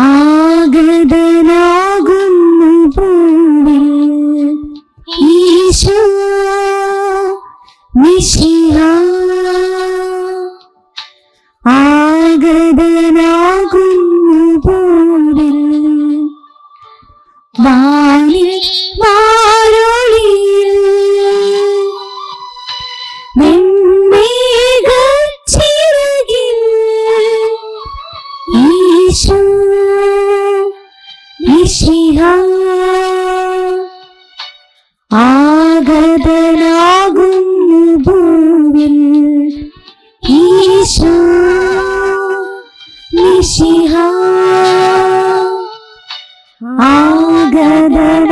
ആഗതനാകുന്നു ഭൂവിൽ ഈശോ മിശിഹ. ആഗതനാകുന്നു ഭൂവിൽ വാനിൽ വാരൊളിയിൽ വെൺമേഘച്ചിറകിൽ ഈശോ മിശിഹ. ആഗതനാകുന്നു ഭൂവിൽ ഈശോ മിശിഹ. ആഗതനാകുന്നു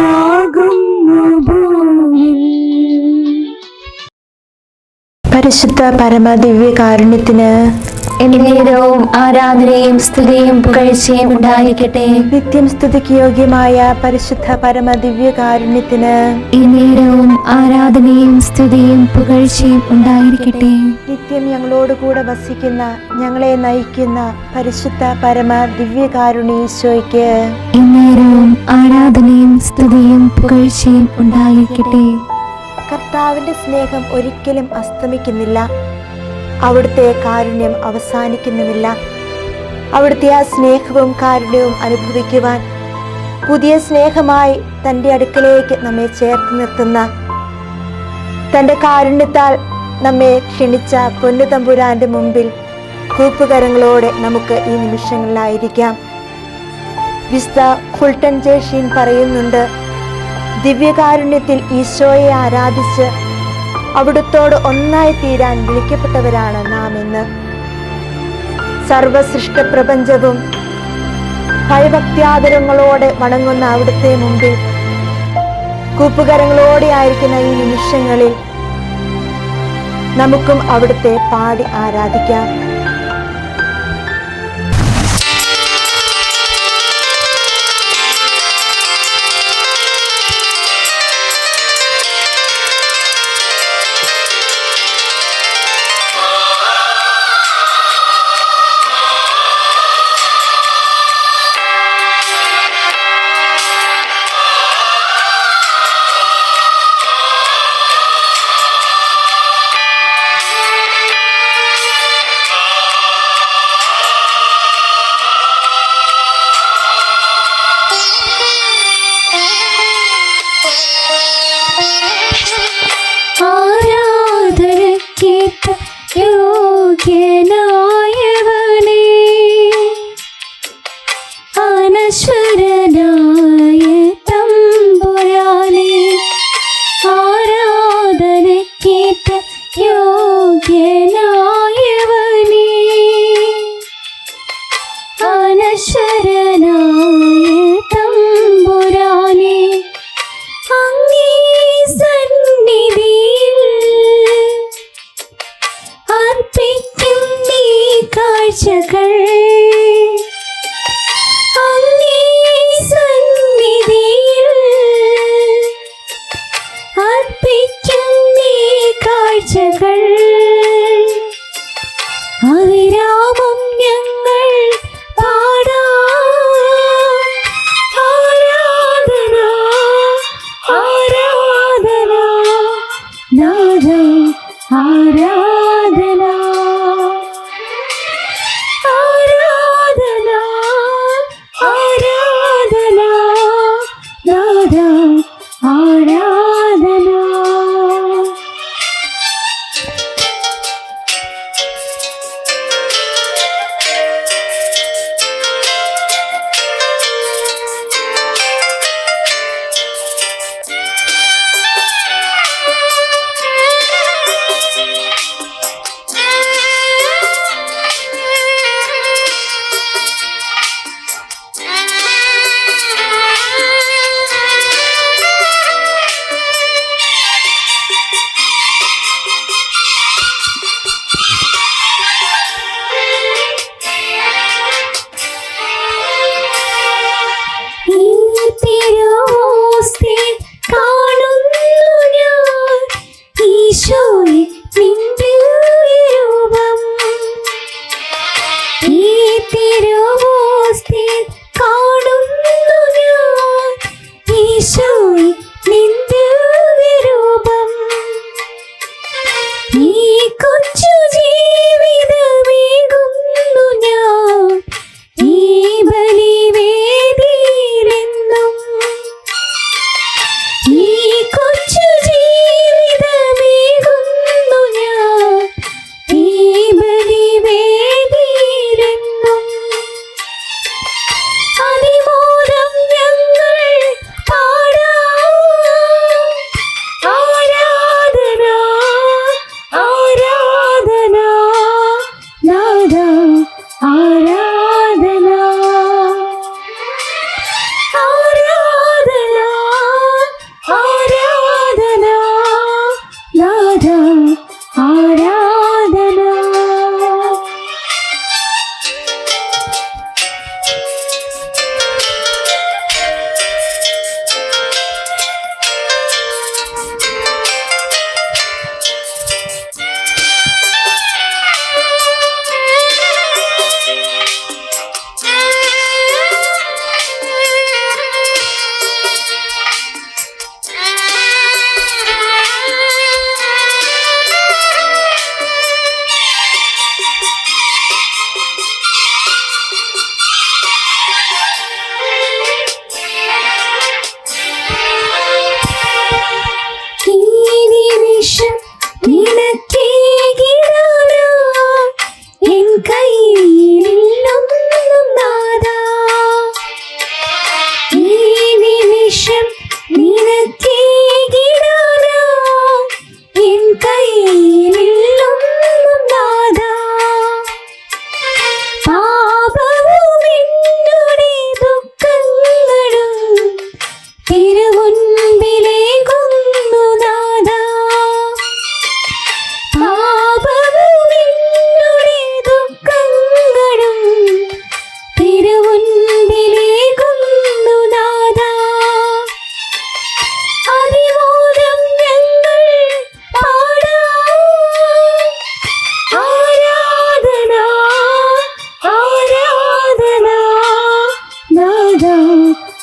ഭൂവിൽ. പരിശുദ്ധ പരമദിവ്യകാരുണ്യത്തിന് എന്നേരവും ആരാധനയും സ്തുതിയും പുകഴ്ചയും ഉണ്ടായിരിക്കട്ടെ. നിത്യം സ്തുതിക്ക് യോഗ്യമായ പരിശുദ്ധ പരമദിവ്യകാരുണ്യത്തിന് എന്നേരവും ആരാധനയും സ്തുതിയും പുകഴ്ചയും ഉണ്ടായിരിക്കട്ടെ. നിത്യം ഞങ്ങളോടുകൂടെ വസിക്കുന്ന, ഞങ്ങളെ നയിക്കുന്ന പരിശുദ്ധ പരമദിവ്യകാരുണ്യ ഈശോയ്ക്ക് എന്നേരവും ആരാധനയും സ്തുതിയും പുകഴ്ചയും ഉണ്ടായിരിക്കട്ടെ. കർത്താവിന്റെ സ്നേഹം ഒരിക്കലും അസ്തമിക്കുന്നില്ല. അവിടുത്തെ കാരുണ്യം അവസാനിക്കുന്നുമില്ല. അവിടുത്തെ ആ സ്നേഹവും കാരുണ്യവും അനുഭവിക്കുവാൻ പുതിയ സ്നേഹമായി തൻ്റെ അടുക്കലേക്ക് നമ്മെ ചേർത്ത് നിർത്തുന്ന, തൻ്റെ കാരുണ്യത്താൽ നമ്മെ ക്ഷണിച്ച പൊന്നുതമ്പുരാന്റെ മുമ്പിൽ കൂപ്പുകരങ്ങളോടെ നമുക്ക് ഈ നിമിഷങ്ങളിലായിരിക്കാം. വിശുദ്ധ ഫുൾട്ടൻ ജേഷീൻ പറയുന്നുണ്ട്, ദിവ്യകാരുണ്യത്തിൽ ഈശോയെ ആരാധിച്ച് അവിടുത്തോട് ഒന്നായി തീരാൻ വിളിക്കപ്പെട്ടവരാണ് നാം എന്ന്. സർവസൃഷ്ടപ്രപഞ്ചവും ഭയഭക്ത്യാദരങ്ങളോടെ വണങ്ങുന്ന അവിടുത്തെ മുമ്പിൽ കൂപ്പുകരങ്ങളോടെ ആയിരിക്കുന്ന ഈ നിമിഷങ്ങളിൽ നമുക്കും അവിടുത്തെ പാടി ആരാധിക്കാം. യോഗ്യനായവനേ, അനശ്വരനായ തമ്പുരാനേ, ആരാധനയ്ക്കേറ്റ യോഗ്യനായവനേ, അനശ്വരനായ തമ്പുരാനേ, അങ്ങേ സന്നിധിയിൽ അർപ്പിക്കും നീ കാഴ്ചകൾ. അങ്ങേ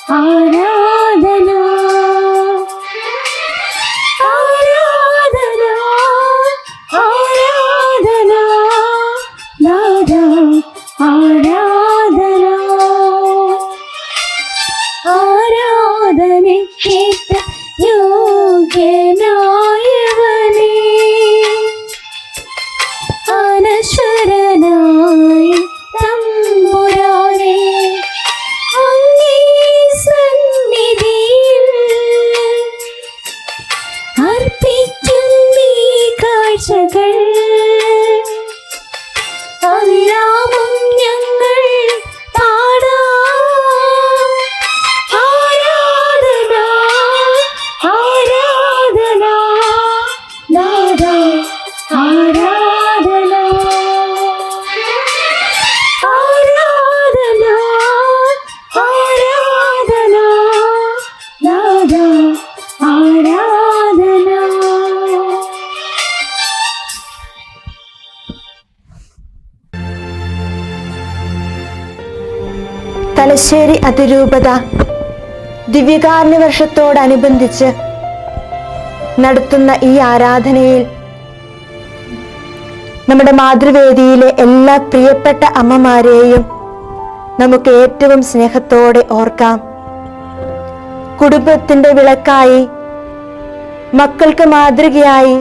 ആരാധന ആരാധന ആരാധന നാദ ആരാധന ആരാധനയ്ക്കേറ്റ യോഗ്യനായവനേ അനശ്വരനായ തമ്പുരാനേ അങ്ങേ സന്നിധിയിൽ അർപ്പിക്കുന്നീ കാഴ്ചകൾ അവിരാമം ഞങ്ങൾ പാടാം ആരാധന ആരാധന നാദ ആരാധന ആരാധന ആരാധന നാദ ആരാധന. തലശ്ശേരി അതിരൂപത ദിവ്യകാരുണ്യ വർഷത്തോടനുബന്ധിച്ച് നടത്തുന്ന ഈ ആരാധനയിൽ നമ്മുടെ മാതൃവേദിയിലെ എല്ലാ പ്രിയപ്പെട്ട അമ്മമാരെയും നമുക്ക് ഏറ്റവും സ്നേഹത്തോടെ ഓർക്കാം. കുടുംബത്തിന്റെ വിളക്കായി, മക്കൾക്ക് മാതൃകയായി,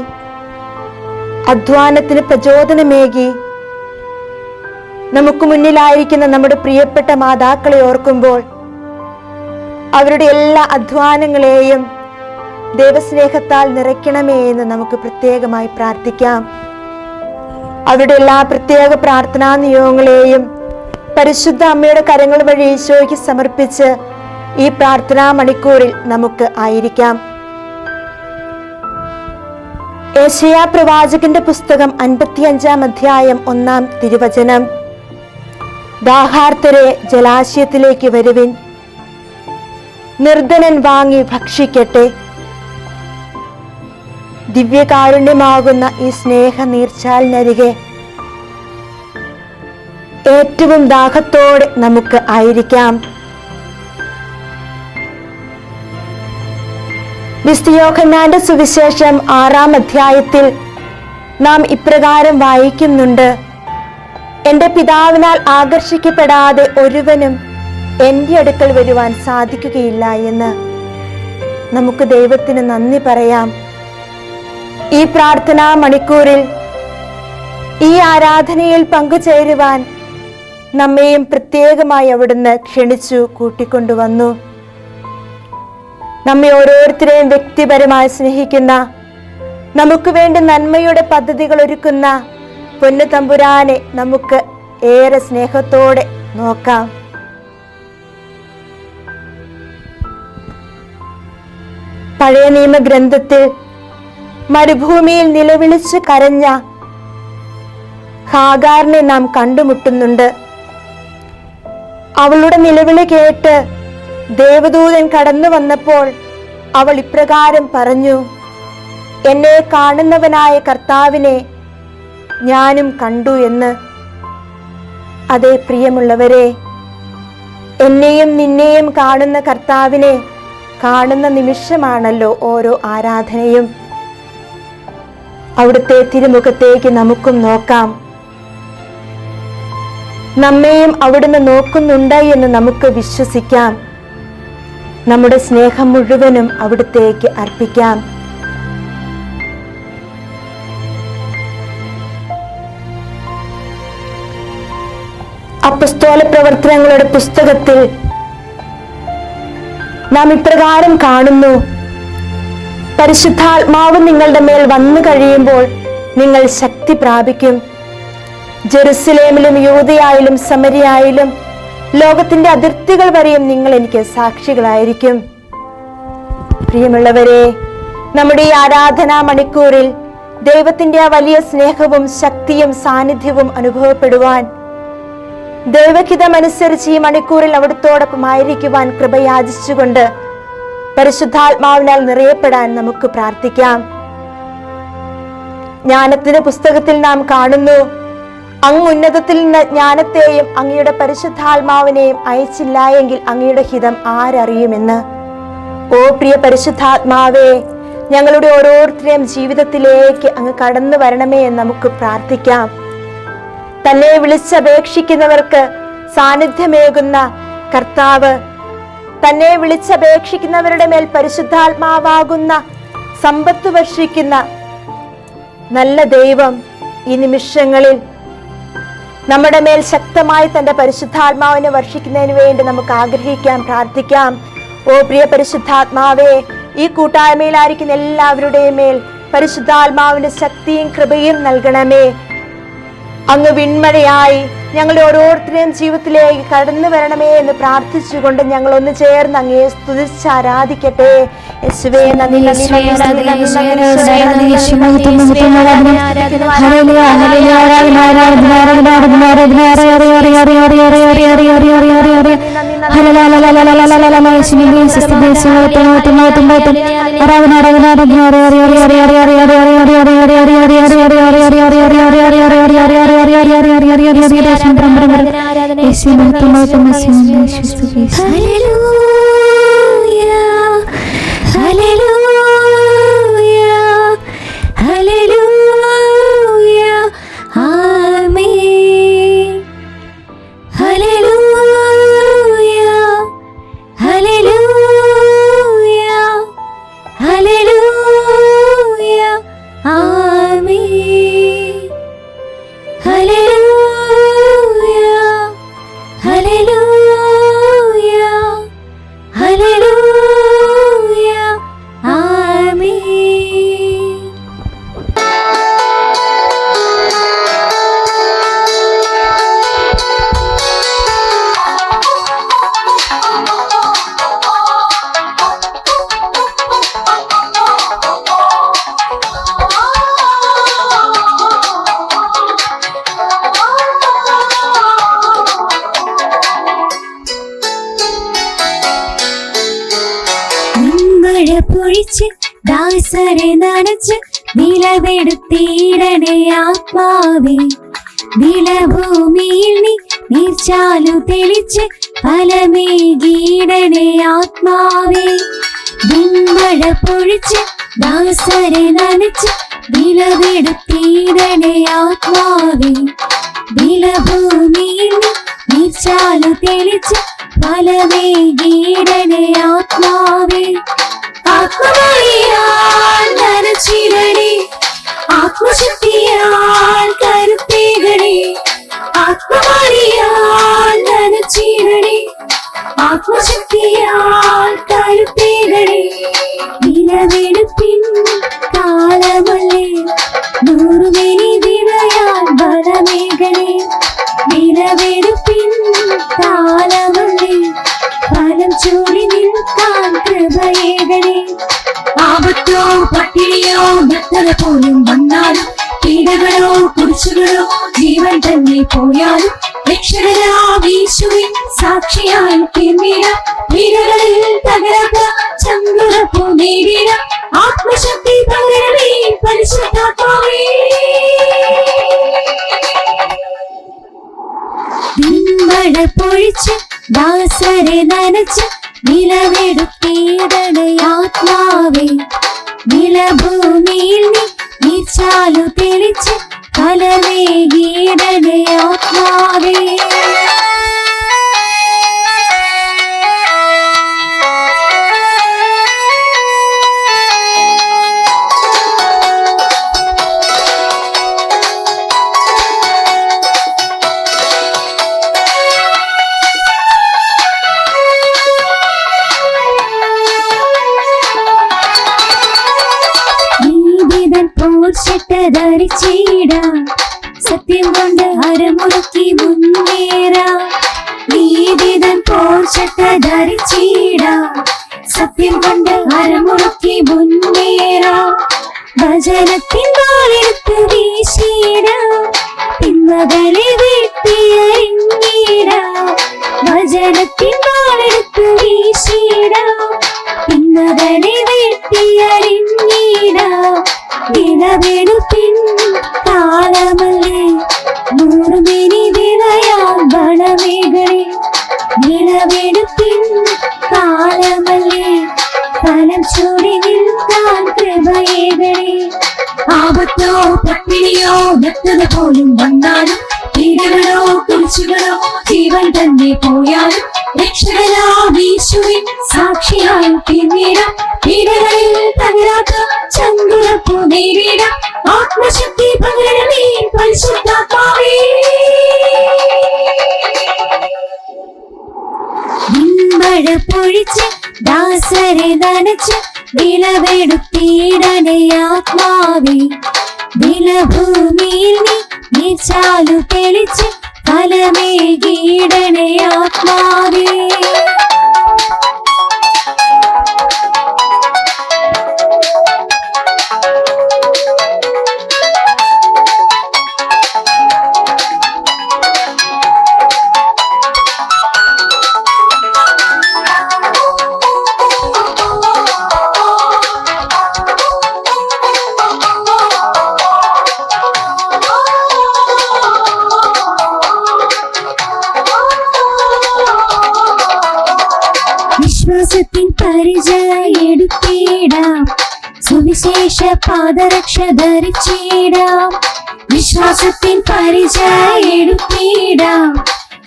അധ്വാനത്തിന് പ്രചോദനമേകി നമുക്ക് മുന്നിലായിരിക്കുന്ന നമ്മുടെ പ്രിയപ്പെട്ട മാതാക്കളെ ഓർക്കുമ്പോൾ അവരുടെ എല്ലാ അധ്വാനങ്ങളെയും ദൈവസ്നേഹത്താൽ നിറയ്ക്കണമേ എന്ന് നമുക്ക് പ്രത്യേകമായി പ്രാർത്ഥിക്കാം. അവരുടെ എല്ലാ പ്രത്യേക പ്രാർത്ഥനാ നിയോഗങ്ങളെയും പരിശുദ്ധ അമ്മയുടെ കരങ്ങൾ വഴി ഈശോയ്ക്ക് സമർപ്പിച്ച് ഈ പ്രാർത്ഥനാ മണിക്കൂറിൽ നമുക്ക് ആയിരിക്കാം. യെശയ്യാ പ്രവാചകന്റെ പുസ്തകം 55-ാം അധ്യായം 1-ാം തിരുവചനം: ദാഹാർത്തരെ ജലാശയത്തിലേക്ക് വരുവിൻ, നിർധനൻ വാങ്ങി ഭക്ഷിക്കട്ടെ. ദിവ്യകാരുണ്യമാകുന്ന ഈ സ്നേഹ നീർച്ചാലിനരികെ ഏറ്റവും ദാഹത്തോടെ നമുക്ക് ആയിരിക്കാം. വിശുദ്ധ യോഹന്നാന്റെ സുവിശേഷം 6-ാം അധ്യായത്തിൽ നാം ഇപ്രകാരം വായിക്കുന്നുണ്ട്: എന്റെ പിതാവിനാൽ ആകർഷിക്കപ്പെടാതെ ഒരുവനും എന്റെ അടുക്കൽ വരുവാൻ സാധിക്കുകയില്ല എന്ന്. നമുക്ക് ദൈവത്തിന് നന്ദി പറയാം. ഈ പ്രാർത്ഥനാ മണിക്കൂറിൽ ഈ ആരാധനയിൽ പങ്കുചേരുവാൻ നമ്മെയും പ്രത്യേകമായി അവിടുന്ന് ക്ഷണിച്ചു കൂട്ടിക്കൊണ്ടുവന്നു. നമ്മെ ഓരോരുത്തരെയും വ്യക്തിപരമായി സ്നേഹിക്കുന്ന, നമുക്ക് വേണ്ടി നന്മയുടെ പദ്ധതികൾ ഒരുക്കുന്ന പൊന്നു തമ്പുരാനെ നമുക്ക് ഏറെ സ്നേഹത്തോടെ നോക്കാം. പഴയ നിയമ ഗ്രന്ഥത്തിൽ മരുഭൂമിയിൽ നിലവിളിച്ച് കരഞ്ഞ ഹാഗാറിനെ നാം കണ്ടുമുട്ടുന്നുണ്ട്. അവളുടെ നിലവിളി കേട്ട് ദേവദൂതൻ കടന്നു വന്നപ്പോൾ അവൾ ഇപ്രകാരം പറഞ്ഞു: എന്നെ കാണുന്നവനായ കർത്താവിനെ ഞാനും കണ്ടു എന്ന്. അതേ പ്രിയമുള്ളവരെ, എന്നെയും നിന്നെയും കാണുന്ന കർത്താവിനെ കാണുന്ന നിമിഷമാണല്ലോ ഓരോ ആരാധനയും. അവിടുത്തെ തിരുമുഖത്തേക്ക് നമുക്കും നോക്കാം. നമ്മെയും അവിടുന്ന് നോക്കുന്നുണ്ട് എന്ന് നമുക്ക് വിശ്വസിക്കാം. നമ്മുടെ സ്നേഹം മുഴുവനും അവിടുത്തേക്ക് അർപ്പിക്കാം. അപ്പസ്തോല പ്രവർത്തനങ്ങളുടെ പുസ്തകത്തിൽ നാം ഇപ്രകാരം കാണുന്നു: പരിശുദ്ധാത്മാവ് നിങ്ങളുടെ മേൽ വന്നു കഴിയുമ്പോൾ നിങ്ങൾ ശക്തി പ്രാപിക്കും. ജെറുസലേമിലും യൂദയായിലും സമരിയായിലും ലോകത്തിന്റെ അതിർത്തികൾ വരെയും നിങ്ങൾ എനിക്ക് സാക്ഷികളായിരിക്കും. പ്രിയമുള്ളവരെ, നമ്മുടെ ഈ ആരാധനാ മണിക്കൂറിൽ ദൈവത്തിന്റെ ആ വലിയ സ്നേഹവും ശക്തിയും സാന്നിധ്യവും അനുഭവപ്പെടുവാൻ, ദൈവഹിതമനുസരിച്ച് ഈ മണിക്കൂറിൽ അവിടുത്തോടൊപ്പം ആയിരിക്കുവാൻ കൃപയാചിച്ചുകൊണ്ട് പരിശുദ്ധാത്മാവിനാൽ നിറയപ്പെടാൻ നമുക്ക് പ്രാർത്ഥിക്കാം. ജ്ഞാനത്തിന്റെ പുസ്തകത്തിൽ നാം കാണുന്നു, അങ്ങ് ഉന്നതത്തിൽ നിന്ന് ജ്ഞാനത്തെയും അങ്ങയുടെ പരിശുദ്ധാത്മാവിനെയും അയച്ചില്ല എങ്കിൽ അങ്ങയുടെ ഹിതം ആരറിയുമെന്ന്. ഓ പ്രിയ പരിശുദ്ധാത്മാവേ, ഞങ്ങളുടെ ഓരോരുത്തരെയും ജീവിതത്തിലേക്ക് അങ്ങ് കടന്നു വരണമേ എന്ന് നമുക്ക് പ്രാർത്ഥിക്കാം. തന്നെ വിളിച്ചപേക്ഷിക്കുന്നവർക്ക് സാന്നിധ്യമേകുന്ന കർത്താവ്, തന്നെ വിളിച്ചപേക്ഷിക്കുന്നവരുടെ മേൽ പരിശുദ്ധാത്മാവാകുന്ന സമ്പത്ത് വർഷിക്കുന്ന നല്ല ദൈവം ഈ നിമിഷങ്ങളിൽ നമ്മുടെ മേൽ ശക്തമായി തന്റെ പരിശുദ്ധാത്മാവിനെ വർഷിക്കുന്നതിന് വേണ്ടി നമുക്ക് ആഗ്രഹിക്കാം, പ്രാർത്ഥിക്കാം. ഓ പ്രിയ പരിശുദ്ധാത്മാവേ, ഈ കൂട്ടായ്മയിലായിരിക്കുന്ന എല്ലാവരുടെയും മേൽ പരിശുദ്ധാത്മാവിന്റെ ശക്തിയും കൃപയും നൽകണമേ. അങ്ങ് വിൺമഴയായി ഞങ്ങളുടെ ഓരോരുത്തരെയും ജീവിതത്തിലേക്ക് കടന്നു വരണമേ എന്ന് പ്രാർത്ഥിച്ചുകൊണ്ട് ഞങ്ങൾ ഒന്ന് ചേർന്ന് അങ്ങയെ സ്തുതിച്ച് ആരാധിക്കട്ടെ. യേശുവേ നന്ദി, പൊഴിച്ച് ദാസരെ നനച്ച് വിളവെടുത്തിടണേ ആത്മാവേ. വിളഭൂമിയിൽ നീ നീർച്ചാലു തെളിച്ച് ഫലമേകീടണേ ആത്മാവേ. വിൺമഴ പൊഴിച്ച് ദാസരെ നനച്ച് വിളവെടുത്തിടണേ ആത്മാവേ. വിളഭൂമിയിൽ നീ നീർച്ചാലു തെളിച്ച് ഫലമേകീടണേ ആത്മാവേ. ആത്മവഴിയാൽ നനച്ചിടണേ, ആത്മശക്തിയാൽ കരുത്തേകണേ. ആത്മവഴിയാൽ നനച്ചിടണേ, ആത്മശക്തിയാൽ കരുത്തേകണേ. വിളവെടുപ്പിൻ കാലമല്ലേ, നൂറുമേനി വിളയാൽ ബലമേകണേ. വിളവെടുപ്പിൻ കാലമല്ലേ, ഫലം ചൂടി നിൽക്കാൻ കൃപയേകണേ. ആപത്തോ പട്ടിണിയോ വ്യക്തത പോലും വന്നാലും, പീഡകളോ കുരിശുകളോ ജീവൻ തന്നെ പോയാലും, രക്ഷകരാവീശുവിൻ സാക്ഷിയായി തീർന്നിട. വീരകളിൽ തകരാത്ത ചങ്കുറപ്പു നേടിട. ആത്മശക്തി പകരണമേ പരിശുദ്ധാത്മാവേ. വിൺമഴ പൊഴിച്ച് ദാസരെ നനച്ച് വിളവെടുത്തിടണേ ആത്മാവേ. വിളഭൂമിയിൽ നീ നീർച്ചാലു തെളിച്ച് ഫലമേകീടണേ ആത്മാവേ. ധരിച്ചിടാം, സത്യം കൊണ്ട് അരമുറുക്കി മുന്നേറാം. നീതിതൻ പോർച്ചട്ട ധരിച്ചിടാം, സത്യം കൊണ്ട് അരമുറുക്കി മുന്നേറാം. വചനത്തിൻ വാളെടുത്ത് വീശിടാം, തിന്മകളെ വെട്ടിയറിഞ്ഞിടാം. വചനത്തിൻ വാളെടുത്ത് വീശിടാം, തിന്മകളെ വെട്ടിയറിഞ്ഞിടാം. വിളവെടുപ്പിൻ കാലമല്ലേ, നൂറും വിളവെടുപ്പിൻ കാലമല്ലേ, ഫലം ചൂടി നിൽക്കാൻ കൃപയേകണേ. ആപത്തോ പട്ടിണിയോ വ്യക്തത പോലും വന്നാലും, പീഡകളോ കുരിശുകളോ ജീവൻ തന്നെ പോയാലും, രക്ഷകനാമീശുവിൻ സാക്ഷിയായി തീർന്നിടാം. പീഡകളിൽ തകരാത്ത ചങ്കുറപ്പു നേരിടാം. ആത്മശക്തി പകരണമേ പരിശുദ്ധാത്മാവേ. മഴ പൊഴിച്ച് ദാസരെ നനച്ച് വിളവെടുത്തിടണേ ആത്മാവേ. വിളഭൂമിയിൽ നീ നീർച്ചാലു തെളിച്ച് ഫലമേകിടണേ ആത്മാവേ. വിശ്വാസത്തിൻ പരിചയ എടുത്തിടാം, സുവിശേഷ പാദരക്ഷ ധരിച്ചിടാം. വിശ്വാസത്തിൻ പരിചയ എടുത്തിടാം,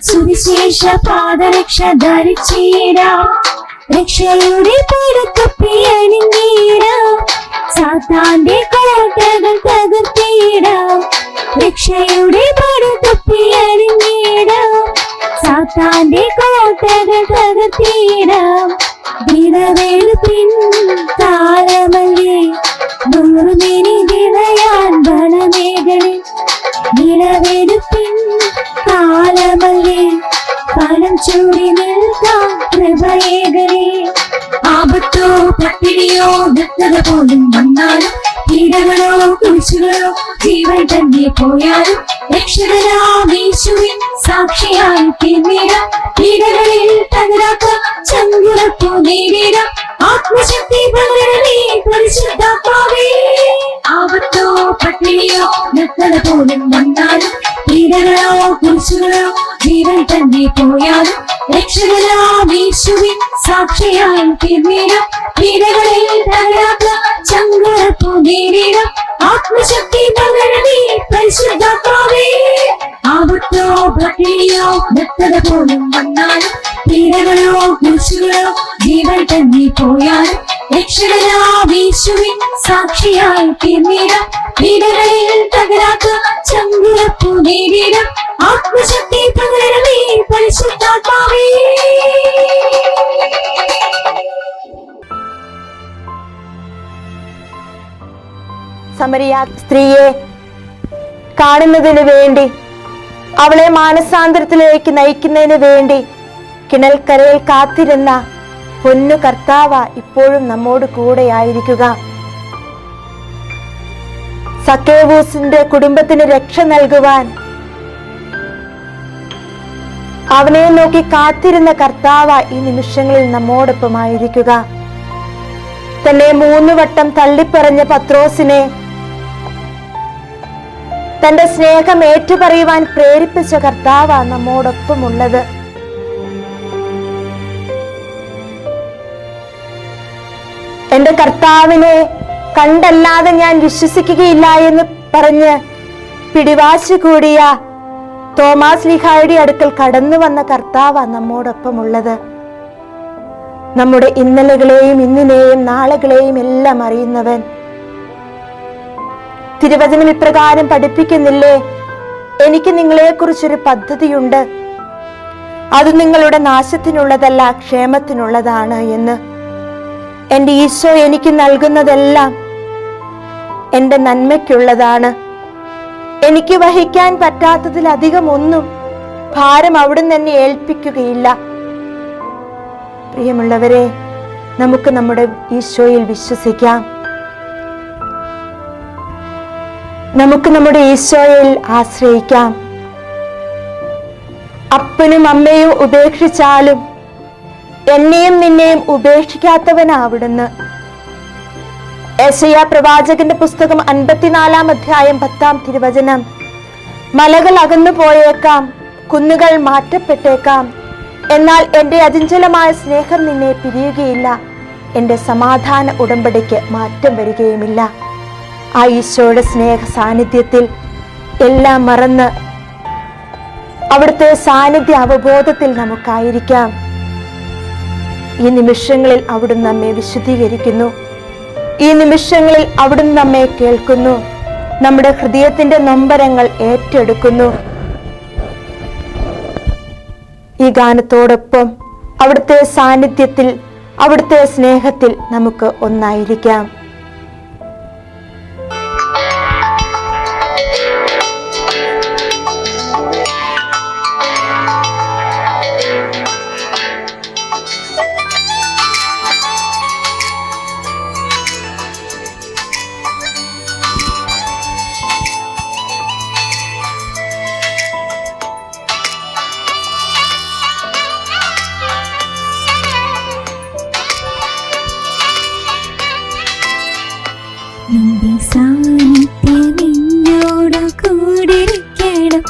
സുവിശേഷ പാദരക്ഷ ധരിച്ചിടാം. രക്ഷയുടെ പടത്തൊപ്പി അണിഞ്ഞിടാം, സാത്താന്റെ കോട്ടകൾ തകർത്തിടാം. രക്ഷയുടെ പടത്തൊപ്പി അണിഞ്ഞിടാം, സാത്താന്റെ കോട്ടകൾ തകർത്തിടാം. വിളവെടുപ്പിൻ കാലമല്ലേ, നൂറുമേനി നിറയാൻ വളമേകണേ. വിളവെടുപ്പിൻ കാലമല്ലേ, ഫലം ചൂടി നിൽക്കാൻ കൃപയേകണേ. ആപത്തോ പട്ടിണിയോ വ്യക്തത പോലും വന്നാലും, പീഡകളോ കുരിശുകളോ ജീവൻ തന്നെ പോയാലും, രക്ഷകനാമീശുവിൻ സാക്ഷിയായി തീർന്നിടാം. പീഡകളിൽ തകരാത്ത ചങ്കുറപ്പു നേരിടാം. ആത്മശക്തി പകരണമേ പരിശുദ്ധാത്മാവേ. ആപത്തോ പട്ടിണിയോ വ്യക്തത പോലും വന്നാലും, പീഡകളോ കുരിശുകളോ ജീവൻ തന്നെ പോയാലും, രക്ഷകനാമീശുവിൻ സാക്ഷിയായി തീർന്നിടാം. പീഡകളിൽ തകരാത്ത ചങ്കുറപ്പു നേരിടാം. ആത്മശക്തി പകരണമേ പരിശുദ്ധാത്മാവേ. ആപത്തോ പട്ടിണിയോ വ്യക്തത പോലും വന്നാലും, പീഡകളോ കുരിശുകളോ ജീവൻ തന്നെ പോയാലും, രക്ഷകനാമീശുവിൻ സാക്ഷിയായി തീർന്നിടാം. പീഡകളിൽ തകരാത്ത ചങ്കുറപ്പു നേരിടാം. ആത്മശക്തി പകരണമേ പരിശുദ്ധാത്മാവേ. സമരിയ സ്ത്രീയെ കാണുന്നതിന് വേണ്ടി, അവളെ മാനസാന്തരത്തിലേക്ക് നയിക്കുന്നതിന് വേണ്ടി കിണൽക്കരയിൽ കാത്തിരുന്ന പൊന്നു കർത്താവ ഇപ്പോഴും നമ്മോട് കൂടെയായിരിക്കുക. സക്കേവൂസിന്റെ കുടുംബത്തിന് രക്ഷ നൽകുവാൻ അവനെ നോക്കി കാത്തിരുന്ന കർത്താവ ഈ നിമിഷങ്ങളിൽ നമ്മോടൊപ്പമായിരിക്കുക. തന്നെ 3 വട്ടം തള്ളിപ്പറഞ്ഞ പത്രോസിനെ തന്റെ സ്നേഹം ഏറ്റുപറയുവാൻ പ്രേരിപ്പിച്ച കർത്താവ നമ്മോടൊപ്പമുള്ളത്. എന്റെ കർത്താവിനെ കണ്ടല്ലാതെ ഞാൻ വിശ്വസിക്കുകയില്ല എന്ന് പറഞ്ഞ് പിടിവാശി കൂടിയ തോമാസ് ലീഹായുടെ അടുക്കൽ കടന്നു വന്ന കർത്താവ നമ്മോടൊപ്പമുള്ളത്. നമ്മുടെ ഇന്നലകളെയും ഇന്നിനെയും നാളുകളെയും എല്ലാം അറിയുന്നവൻ. തിരുവചനം ഇപ്രകാരം പഠിപ്പിക്കുന്നില്ലേ, എനിക്ക് നിങ്ങളെക്കുറിച്ചൊരു പദ്ധതിയുണ്ട്, അത് നിങ്ങളുടെ നാശത്തിനുള്ളതല്ല ക്ഷേമത്തിനുള്ളതാണ് എന്ന്. എൻ്റെ ഈശോ എനിക്ക് നൽകുന്നതെല്ലാം എൻ്റെ നന്മയ്ക്കുള്ളതാണ്. എനിക്ക് വഹിക്കാൻ പറ്റാത്തതിലധികം ഒന്നും ഭാരം അവിടുന്ന് എന്നെ ഏൽപ്പിക്കുകയില്ല. പ്രിയമുള്ളവരെ, നമുക്ക് നമ്മുടെ ഈശോയിൽ വിശ്വസിക്കാം. നമുക്ക് നമ്മുടെ ഈശോയിൽ ആശ്രയിക്കാം. അപ്പനും അമ്മയും ഉപേക്ഷിച്ചാലും എന്നെയും നിന്നെയും ഉപേക്ഷിക്കാത്തവനാ അവിടുന്ന്. യെശയ്യാ പ്രവാചകന്റെ പുസ്തകം 54-ാം അധ്യായം 10-ാം തിരുവചനം, മലകൾ അകന്നു പോയേക്കാം, കുന്നുകൾ മാറ്റപ്പെട്ടേക്കാം, എന്നാൽ എൻ്റെ അചഞ്ചലമായ സ്നേഹം നിന്നെ പിരിയുകയില്ല. എൻ്റെ സമാധാന ഉടമ്പടിക്ക് മാറ്റം വരികയുമില്ല. ആ ഈശോയുടെ സ്നേഹ സാന്നിധ്യത്തിൽ എല്ലാം മറന്ന് അവിടുത്തെ സാന്നിധ്യ അവബോധത്തിൽ നമുക്കായിരിക്കാം. ഈ നിമിഷങ്ങളിൽ അവിടുന്ന് നമ്മെ വിശുദ്ധീകരിക്കുന്നു. ഈ നിമിഷങ്ങളിൽ അവിടുന്ന് നമ്മെ കേൾക്കുന്നു. നമ്മുടെ ഹൃദയത്തിന്റെ നൊമ്പരങ്ങൾ ഏറ്റെടുക്കുന്നു. ഈ ഗാനത്തോടൊപ്പം അവിടുത്തെ സാന്നിധ്യത്തിൽ, അവിടുത്തെ സ്നേഹത്തിൽ നമുക്ക് ഒന്നായിരിക്കാം. നിന്റെ സാന്നിധ്യം എന്നോട് കൂടിരിക്കണം.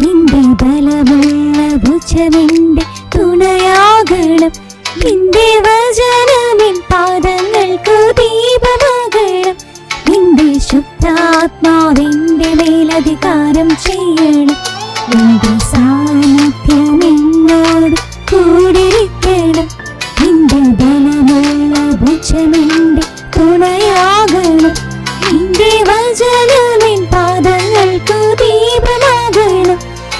നിന്റെ ബലമുള്ള ഭുജമെന്റെ തുണയാകണം. നിന്റെ വചനമെൻ പാദങ്ങൾക്കു ദീപമാകണം. നിന്റെ ശുദ്ധാത്മാവിന്റെ മേലധികാരം ചെയ്യണം. നിന്റെ സാന്നിധ്യം എന്നോട് കൂടിരിക്കണം. നിന്റെ ബലമുള്ള ഭുജമെന്റെ തുണയാകണം. നിന്റെ വചനമെൻ പാദങ്ങൾക്കു ദീപമാകണം.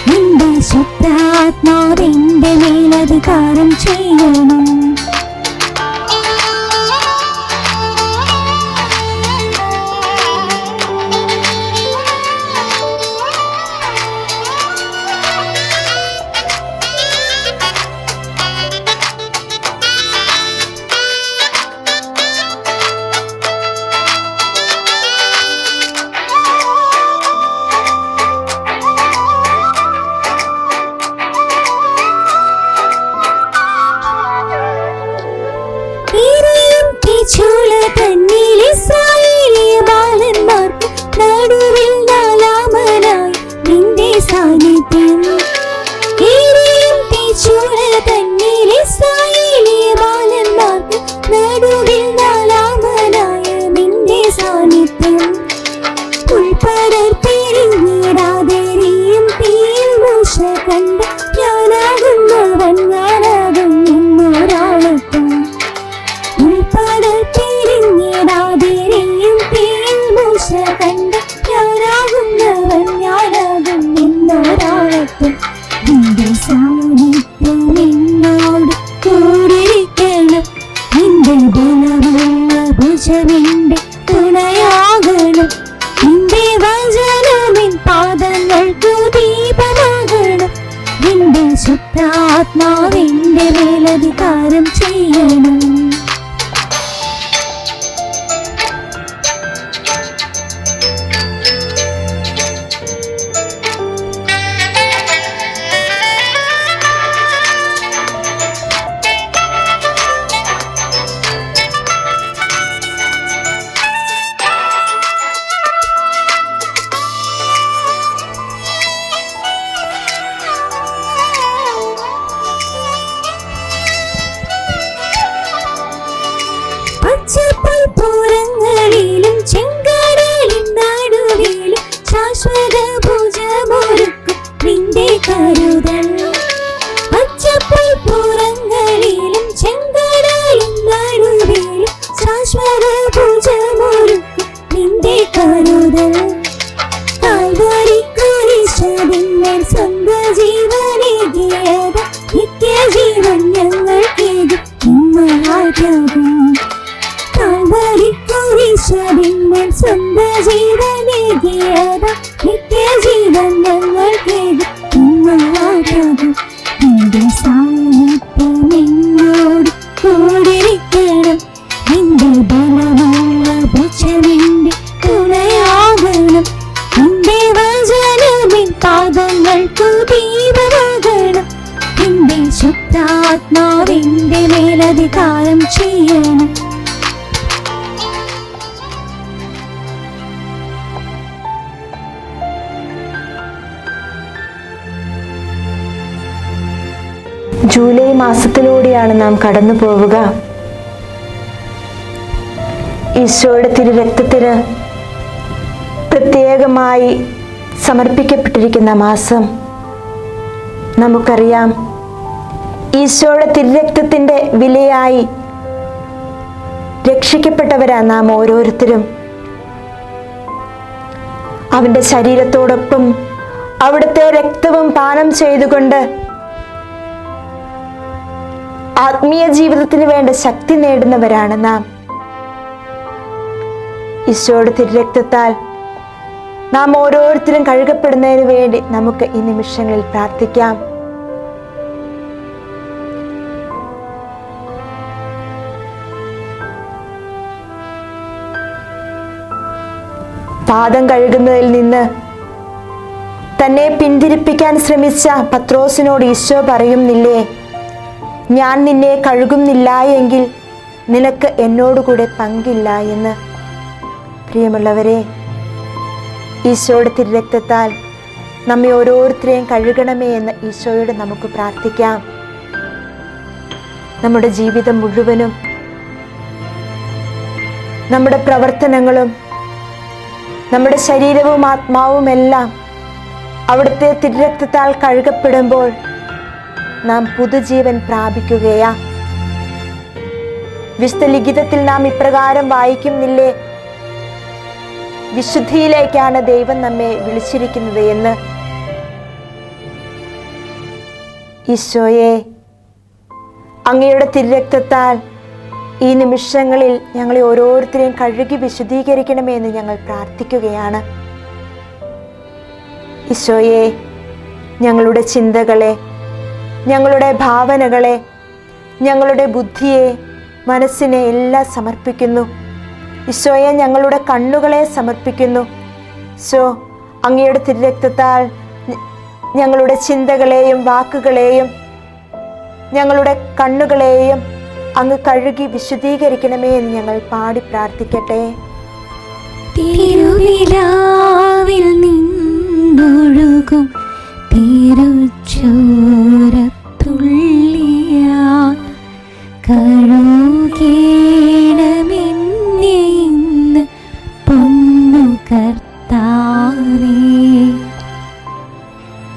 നിന്റെ ശുദ്ധാത്മാവിന്റെ മേലധികാരം ചെയ്യണം. ചൂള തന്നിൽ ഇസ്രായേലിയ ബാലന്മാർക്ക് നടുവിൽ നാലാമനായി നിന്റെ സാന്നിധ്യം. ചൂള തന്നിൽ ഇസ്രായേലിയ ബാലന്മാർക്ക് നടുവിൽ നാലാമനായ നിന്റെ സാന്നിധ്യം. ഉൾപ്പടർത്തിരിഞ്ഞിടാതെയും തീയിൽ മൂശ കണ്ട് ഞാനാകുന്നവൻ ഞാനാകും എന്നൊരാളത്തും. ഉൾപ്പടർത്തിരിഞ്ഞിടാതെയും തീയിൽ മൂശ കണ്ട് ഞാനാകുന്നവൻ ഞാനാകും എന്നൊരാളത്തും. നിന്റെ സാന്നിധ്യം എന്നോട് കൂടിരിക്കണം. നിന്റെ ബലമുള്ള ഭുജമെന്റെ തുണയാകണം. നിന്റെ വചനമെൻ പാദങ്ങൾക്കു ദീപമാകണം. നിന്റെ ശുദ്ധാത്മാവിന്റെ മേലധികാരം ചെയ്യണം. പച്ചപ്പുൽപ്പുറങ്ങളിലും ചെങ്കടലിൻ നടുവിലും ശാശ്വത ഭുജമൊരുക്കും നിന്റെ കരുതൽ. പച്ചപ്പുൽപ്പുറങ്ങളിലും ചെങ്കടലിൻ നടുവിലും ശാശ്വത ഭുജമൊരുക്കും നിന്റെ കരുതൽ. കാൽവരിക്കുരിശിന്മേൽ സ്വന്തം ജീവനേകിയത് നിത്യജീവൻ ഞങ്ങൾക്കേകി ഇന്നയാകും. കാൽവരിക്കുരിശിന്മേൽ സ്വന്തം ജീവനേകിയത് നിത്യജീവൻ ഞങ്ങൾക്കേകി ഇന്നയാകും. നിന്റെ സാന്നിധ്യം എന്നോട് കൂടിരിക്കണം. നിന്റെ ബലമുള്ള ഭുജമെന്റെ തുണയാകണം. നിന്റെ വചനമെൻ പാദങ്ങൾക്കു ദീപമാകണം. നിന്റെ ശുദ്ധാത്മാവിന്റെ മേലധികാരം ചെയ്യണം. ജൂലൈ മാസത്തിലൂടെയാണ് നാം കടന്നു പോവുക. ഈശോയുടെ തിരുരക്തത്തിന് പ്രത്യേകമായി സമർപ്പിക്കപ്പെട്ടിരിക്കുന്ന മാസം. നമുക്കറിയാം, ഈശോയുടെ തിരുരക്തത്തിൻ്റെ വിലയായി രക്ഷിക്കപ്പെട്ടവരാ നാം ഓരോരുത്തരും. അവൻ്റെ ശരീരത്തോടൊപ്പം അവിടുത്തെ രക്തവും പാനം ചെയ്തുകൊണ്ട് ആത്മീയ ജീവിതത്തിന് വേണ്ട ശക്തി നേടുന്നവരാണ് നാം. ഈശോയുടെ തിരുരക്തത്താൽ നാം ഓരോരുത്തരും കഴുകപ്പെടുന്നതിന് വേണ്ടി നമുക്ക് ഈ നിമിഷങ്ങളിൽ പ്രാർത്ഥിക്കാം. പാദം കഴുകുന്നതിൽ നിന്ന് തന്നെ പിന്തിരിപ്പിക്കാൻ ശ്രമിച്ച പത്രോസിനോട് ഈശോ പറയുന്നില്ലേ, ഞാൻ നിന്നെ കഴുകുന്നില്ല എങ്കിൽ നിനക്ക് എന്നോടുകൂടെ പങ്കില്ല എന്ന്. പ്രിയമുള്ളവരെ, ഈശോയുടെ തിരുരക്തത്താൽ നമ്മെ ഓരോരുത്തരെയും കഴുകണമേ എന്ന് ഈശോയോട് നമുക്ക് പ്രാർത്ഥിക്കാം. നമ്മുടെ ജീവിതം മുഴുവനും, നമ്മുടെ പ്രവർത്തനങ്ങളും, നമ്മുടെ ശരീരവും ആത്മാവും എല്ലാം അവിടുത്തെ തിരുരക്തത്താൽ കഴുകപ്പെടുമ്പോൾ നാം പുതുജീവൻ പ്രാപിക്കുകയാ. വിശുദ്ധ ലിഖിതത്തിൽ നാം ഇപ്രകാരം വായിക്കുന്നില്ലേ, വിശുദ്ധിയിലേക്കാണ് ദൈവം നമ്മെ വിളിച്ചിരിക്കുന്നത് എന്ന്. ഈശോയെ, അങ്ങയുടെ തിരുരക്തത്താൽ ഈ നിമിഷങ്ങളിൽ ഞങ്ങളെ ഓരോരുത്തരെയും കഴുകി വിശുദ്ധീകരിക്കണമേ എന്ന് ഞങ്ങൾ പ്രാർത്ഥിക്കുകയാണ്. ഈശോയെ, ഞങ്ങളുടെ ചിന്തകളെ, ഞങ്ങളുടെ ഭാവനകളെ, ഞങ്ങളുടെ ബുദ്ധിയെ, മനസ്സിനെ എല്ലാം സമർപ്പിക്കുന്നു. ഈശോയെ, ഞങ്ങളുടെ കണ്ണുകളെ സമർപ്പിക്കുന്നു. ഈശോ, അങ്ങയുടെ തിരുരക്തത്താൽ ഞങ്ങളുടെ ചിന്തകളെയും വാക്കുകളെയും ഞങ്ങളുടെ കണ്ണുകളെയും അങ്ങ് കഴുകി വിശുദ്ധീകരിക്കണമേ എന്ന് ഞങ്ങൾ പാടി പ്രാർത്ഥിക്കട്ടെ. തിരുവിലാവിൽ നിന്നൊഴുകും തിരുച്ചോരത്തുള്ളിയാൽ കഴുകേണമെന്നെ ഇന്ന് പൊന്നു കർത്താവേ.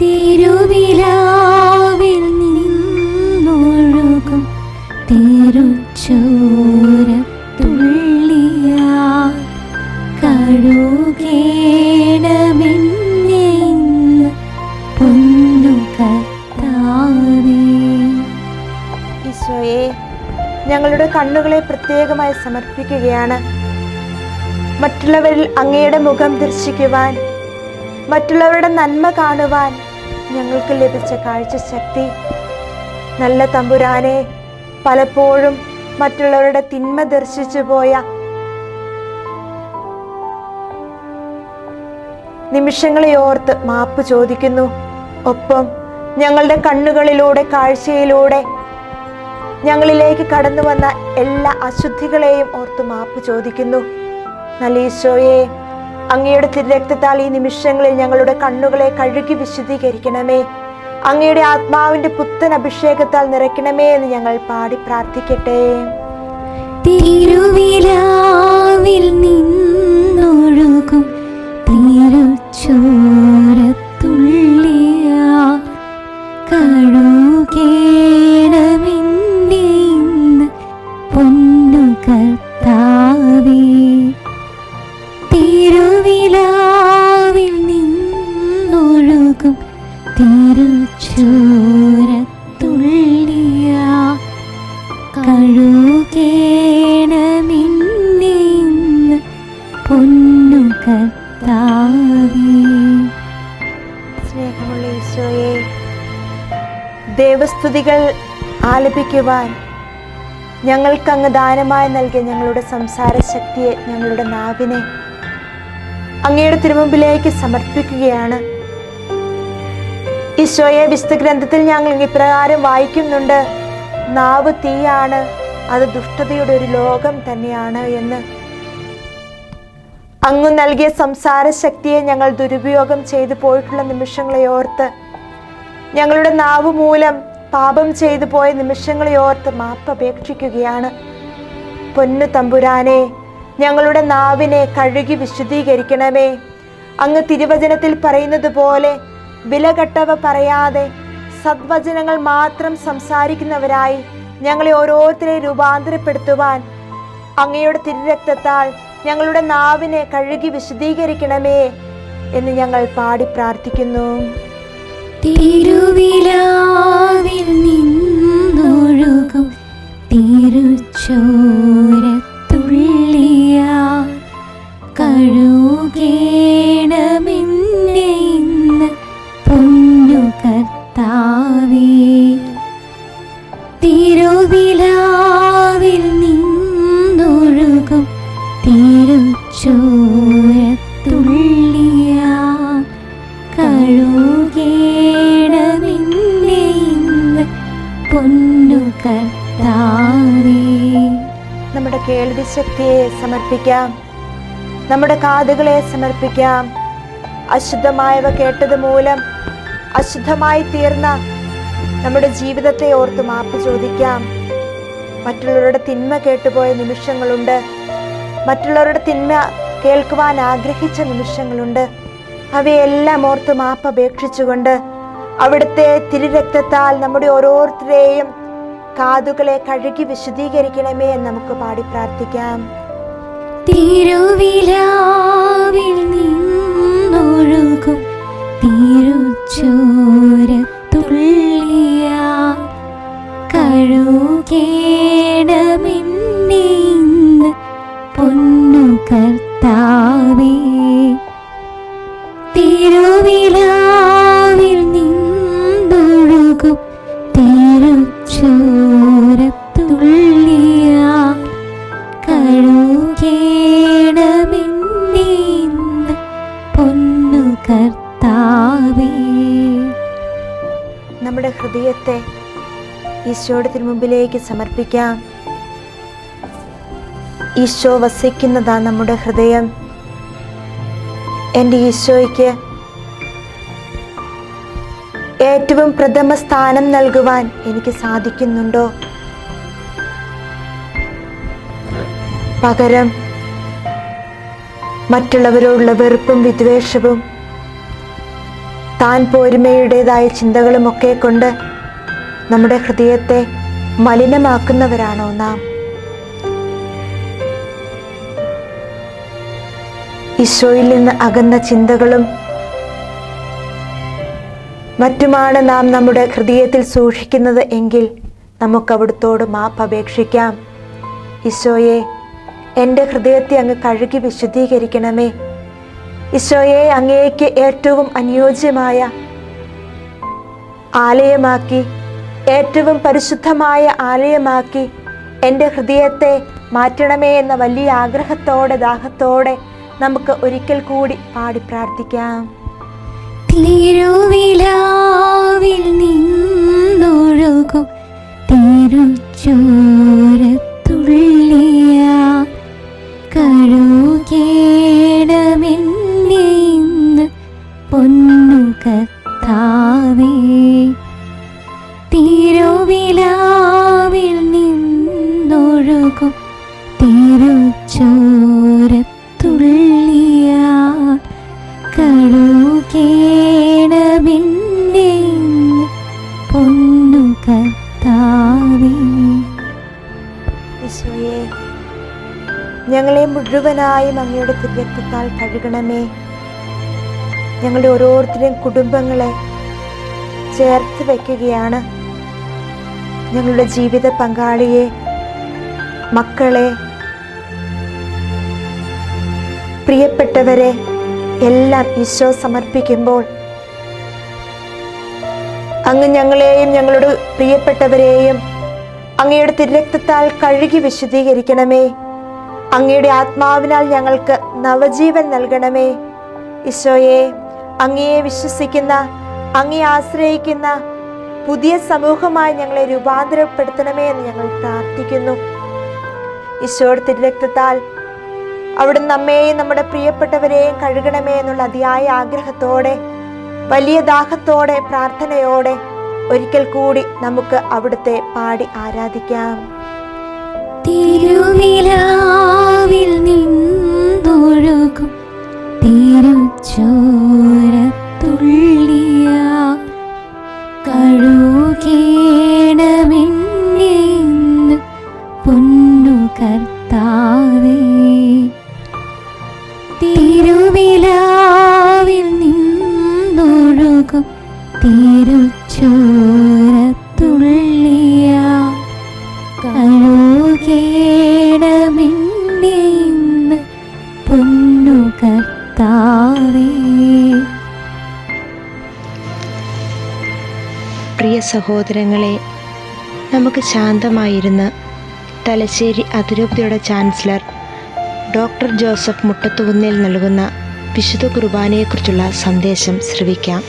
തിരുവിലാവിൽ നിന്നൊഴുകും തിരുച്ചോരത്തുള്ളിയാൽ കഴുകേണമെന്നെ ഇന്ന് പൊന്നു കർത്താവേ. ഈശോയെ, ഞങ്ങളുടെ കണ്ണുകളെ പ്രത്യേകമായി സമർപ്പിക്കുകയാണ്. മറ്റുള്ളവരിൽ അങ്ങയുടെ മുഖം ദർശിക്കുവാൻ, മറ്റുള്ളവരുടെ നന്മ കാണുവാൻ ഞങ്ങൾക്ക് ലഭിച്ച കാഴ്ചശക്തി. നല്ല തമ്പുരാനെ, പലപ്പോഴും മറ്റുള്ളവരുടെ തിന്മ ദർശിച്ചു പോയ നിമിഷങ്ങളെ ഓർത്ത് മാപ്പ് ചോദിക്കുന്നു. ഒപ്പം ഞങ്ങളുടെ കണ്ണുകളിലൂടെ, കാഴ്ചയിലൂടെ ഞങ്ങളിലേക്ക് കടന്നു വന്ന എല്ലാ അശുദ്ധികളെയും ഓർത്ത് മാപ്പ് ചോദിക്കുന്നു. നല്ല ഈശോയെ, അങ്ങയുടെ തിരുരക്തത്താൽ ഈ നിമിഷങ്ങളിൽ ഞങ്ങളുടെ കണ്ണുകളെ കഴുകി വിശുദ്ധീകരിക്കണമേ. അങ്ങയുടെ ആത്മാവിന്റെ പുത്തൻ അഭിഷേകത്താൽ നിറയ്ക്കണമേ എന്ന് ഞങ്ങൾ പാടി പ്രാർത്ഥിക്കട്ടെ. തിരുവിലാവിൽ നിന്നൊഴുകും തിരുച്ചോരത്തുള്ളിയാൽ കഴുകേണമെന്നെ ഇന്ന് പൊന്നു കർത്താവേ. തിരുവിലാവിൽ നിന്നൊഴുകും തിരുച്ചോരത്തുള്ളിയാൽ കഴുകേണമെന്നെ ഇന്ന് പൊന്നു കർത്താവേ. സ്നേഹമുള്ള ഈശോയെ, ദേവസ്തുതികൾ ആലപിക്കുവാൻ ഞങ്ങൾക്ക് അങ്ങ് ദാനമായി നൽകിയ ഞങ്ങളുടെ സംസാര ശക്തിയെ, ഞങ്ങളുടെ നാവിനെ അങ്ങയുടെ തിരുമുമ്പിലേക്ക് സമർപ്പിക്കുകയാണ്. ഈശോയെ, വിശുദ്ധ ഗ്രന്ഥത്തിൽ ഞങ്ങൾ ഇപ്രകാരം വായിക്കുന്നുണ്ട്, നാവ് തീയാണ്, അത് ദുഷ്ടതയുടെ ഒരു ലോകം തന്നെയാണ് എന്ന്. അങ്ങ് നൽകിയ സംസാര ശക്തിയെ ഞങ്ങൾ ദുരുപയോഗം ചെയ്തു പോയിട്ടുള്ള നിമിഷങ്ങളെ ഓർത്ത് ഞങ്ങളുടെ നാവ് മൂലം പാപം ചെയ്തു പോയ നിമിഷങ്ങളെ ഓർത്ത് മാപ്പപേക്ഷിക്കുകയാണ്. പൊന്നു തമ്പുരാനെ, ഞങ്ങളുടെ നാവിനെ കഴുകി വിശുദ്ധീകരിക്കണമേ. അങ്ങ് തിരുവചനത്തിൽ പറയുന്നത് പോലെ വിലകെട്ടവ പറയാതെ സദ്വചനങ്ങൾ മാത്രം സംസാരിക്കുന്നവരായി ഞങ്ങളെ ഓരോരുത്തരെ രൂപാന്തരപ്പെടുത്തുവാൻ അങ്ങയുടെ തിരുരക്തത്താൽ ഞങ്ങളുടെ നാവിനെ കഴുകി വിശുദ്ധീകരിക്കണമേ എന്ന് ഞങ്ങൾ പാടി പ്രാർത്ഥിക്കുന്നു. തിരുവിലാവിൽ നിന്നൊഴുകും തിരുച്ചോരത്തുള്ളിയാ കഴുകേണമെന്നെ ഇന്ന് പൊന്നു കർത്താവേ. തിരുവിലാവിൽ നിന്നൊഴുകും തിരുച്ചോരത്തുള്ളിയാ കഴുകേണമെന്നെ ഇന്ന് പൊന്നു കർത്താവേ. നമ്മുടെ കേൾവി ശക്തിയെ സമർപ്പിക്കാം, നമ്മുടെ കാതുകളെ സമർപ്പിക്കാം. അശുദ്ധമായവ കേട്ടത് മൂലം അശുദ്ധമായി തീർന്ന നമ്മുടെ ജീവിതത്തെ ഓർത്ത് മാപ്പ് ചോദിക്കാം. മറ്റുള്ളവരുടെ തിന്മ കേട്ടുപോയ നിമിഷങ്ങളുണ്ട്, മറ്റുള്ളവരുടെ തിന്മ കേൾക്കുവാൻ ആഗ്രഹിച്ച നിമിഷങ്ങളുണ്ട്. അവയെല്ലാം ഓർത്ത് മാപ്പ് അപേക്ഷിച്ചുകൊണ്ട് അവിടുത്തെ തിരുരക്തത്താൽ നമ്മുടെ ഓരോരുത്തരെയും കാതുകളെ കഴുകി വിശുദ്ധീകരിക്കണമേ എന്ന് നമുക്ക് പാടി പ്രാർത്ഥിക്കാം. തിരുവിലാവിൽ നിന്നൊഴുകും തിരുച്ചോരത്തുള്ളിയാ കഴുകേണമെന്നെ ഇന്ന് പൊന്നു കർത്താവേ. തിരുവിലാവിൽ നിന്നൊഴുകും തിരുച്ചോരത്തുള്ളിയാ കഴുകേണമെന്നെ ഇന്ന് പൊന്നു കർത്താവേ. നമ്മുടെ ഹൃദയത്തെ ഈശോയുടെ തിരുമുമ്പിലേക്ക് സമർപ്പിക്കാം. ഈശോ വസിക്കുന്നതാ നമ്മുടെ ഹൃദയം. എൻ്റെ ഈശോയ്ക്ക് ഏറ്റവും പ്രഥമ സ്ഥാനം നൽകുവാൻ എനിക്ക് സാധിക്കുന്നുണ്ടോ? പകരം മറ്റുള്ളവരോടുള്ള വെറുപ്പും വിദ്വേഷവും താൻ പോരുമയുടേതായ ചിന്തകളുമൊക്കെ കൊണ്ട് നമ്മുടെ ഹൃദയത്തെ മലിനമാക്കുന്നവരാണോ നാം? ഈശോയിൽ നിന്ന് അകന്ന ചിന്തകളും മറ്റുമാണ് നാം നമ്മുടെ ഹൃദയത്തിൽ സൂക്ഷിക്കുന്നത് എങ്കിൽ നമുക്ക് അവിടുത്തോട് മാപ്പ് അപേക്ഷിക്കാം. ഈശോയെ, എൻ്റെ ഹൃദയത്തെ അങ്ങ് കഴുകി വിശുദ്ധീകരിക്കണമേ. ഈശോയെ, അങ്ങേക്ക് ഏറ്റവും അനുയോജ്യമായ ആലയമാക്കി, ഏറ്റവും പരിശുദ്ധമായ ആലയമാക്കി എൻ്റെ ഹൃദയത്തെ മാറ്റണമേ എന്ന വലിയ ആഗ്രഹത്തോടെ ദാഹത്തോടെ നമുക്ക് ഒരിക്കൽ കൂടി പാടി പ്രാർത്ഥിക്കാം. തിരുവിലാവിൽ നിന്നൊഴുകും തിരുച്ചോരത്തുള്ളിയാ കഴുകേണമെന്നെ ഇന്ന് പൊന്നു കർത്താവേ. തിരുവിലാവിൽ നിന്നൊഴുകും തിരുച്ചോരത്തുള്ളിയാ കഴുകേണമെന്നെ ഇന്ന് പൊന്നു കർത്താവേ. ഈശോയെ, ഞങ്ങളെ മുഴുവനായും അങ്ങയുടെ തിരുരക്തത്താൽ കഴുകണമേ. ഞങ്ങളുടെ ഓരോരുത്തരുടെയും കുടുംബങ്ങളെ ചേർത്ത് വയ്ക്കുകയാണ്. ഞങ്ങളുടെ ജീവിത പങ്കാളിയെ, മക്കളെ, പ്രിയപ്പെട്ടവരെ എല്ലാം ഈശോ സമർപ്പിക്കുമ്പോൾ അങ്ങ് ഞങ്ങളെയും ഞങ്ങളുടെ പ്രിയപ്പെട്ടവരെയും അങ്ങയുടെ തിരുരക്തത്താൽ കഴുകി വിശുദ്ധീകരിക്കണമേ. അങ്ങയുടെ ആത്മാവിനാൽ ഞങ്ങൾക്ക് നവജീവൻ നൽകണമേ. ഈശോയെ, അങ്ങയെ വിശ്വസിക്കുന്ന, അങ്ങയെ ആശ്രയിക്കുന്ന പുതിയ സമൂഹമായി ഞങ്ങളെ രൂപാന്തരപ്പെടുത്തണമേ എന്ന് ഞങ്ങൾ പ്രാർത്ഥിക്കുന്നു. ഈശോയുടെ തിരുരക്തത്താൽ അവിടുന്ന് നമ്മെയും നമ്മുടെ പ്രിയപ്പെട്ടവരെയും കഴുകണമേ എന്നുള്ള അതിയായ ആഗ്രഹത്തോടെ, വലിയ ദാഹത്തോടെ, പ്രാർത്ഥനയോടെ ഒരിക്കൽ കൂടി നമുക്ക് അവിടുത്തെ പാടി ആരാധിക്കാം. തിരുനിലാവിൽ നിന്നൊഴുകും തിരുച്ചോരത്തുള്ളിയ കഴുകേണമെന്നെ ഇന്ന് പൊന്നു കർത്താവേ. തിരുനിലാവിൽ നിന്നൊഴുകും തിരുച്ചോരത്തുള്ളിയ കഴുകേണമെന്നെ ഇന്ന് പൊന്നു കർത്താവേ. പ്രിയ സഹോദരങ്ങളെ, നമുക്ക് ശാന്തമായിരുന്ന് തലശ്ശേരി അതിരൂപതയുടെ ചാൻസലർ ഡോക്ടർ ജോസഫ് മുട്ടത്തുകുന്നിൽ നൽകുന്ന വിശുദ്ധ കുർബാനയെക്കുറിച്ചുള്ള സന്ദേശം ശ്രവിക്കാം.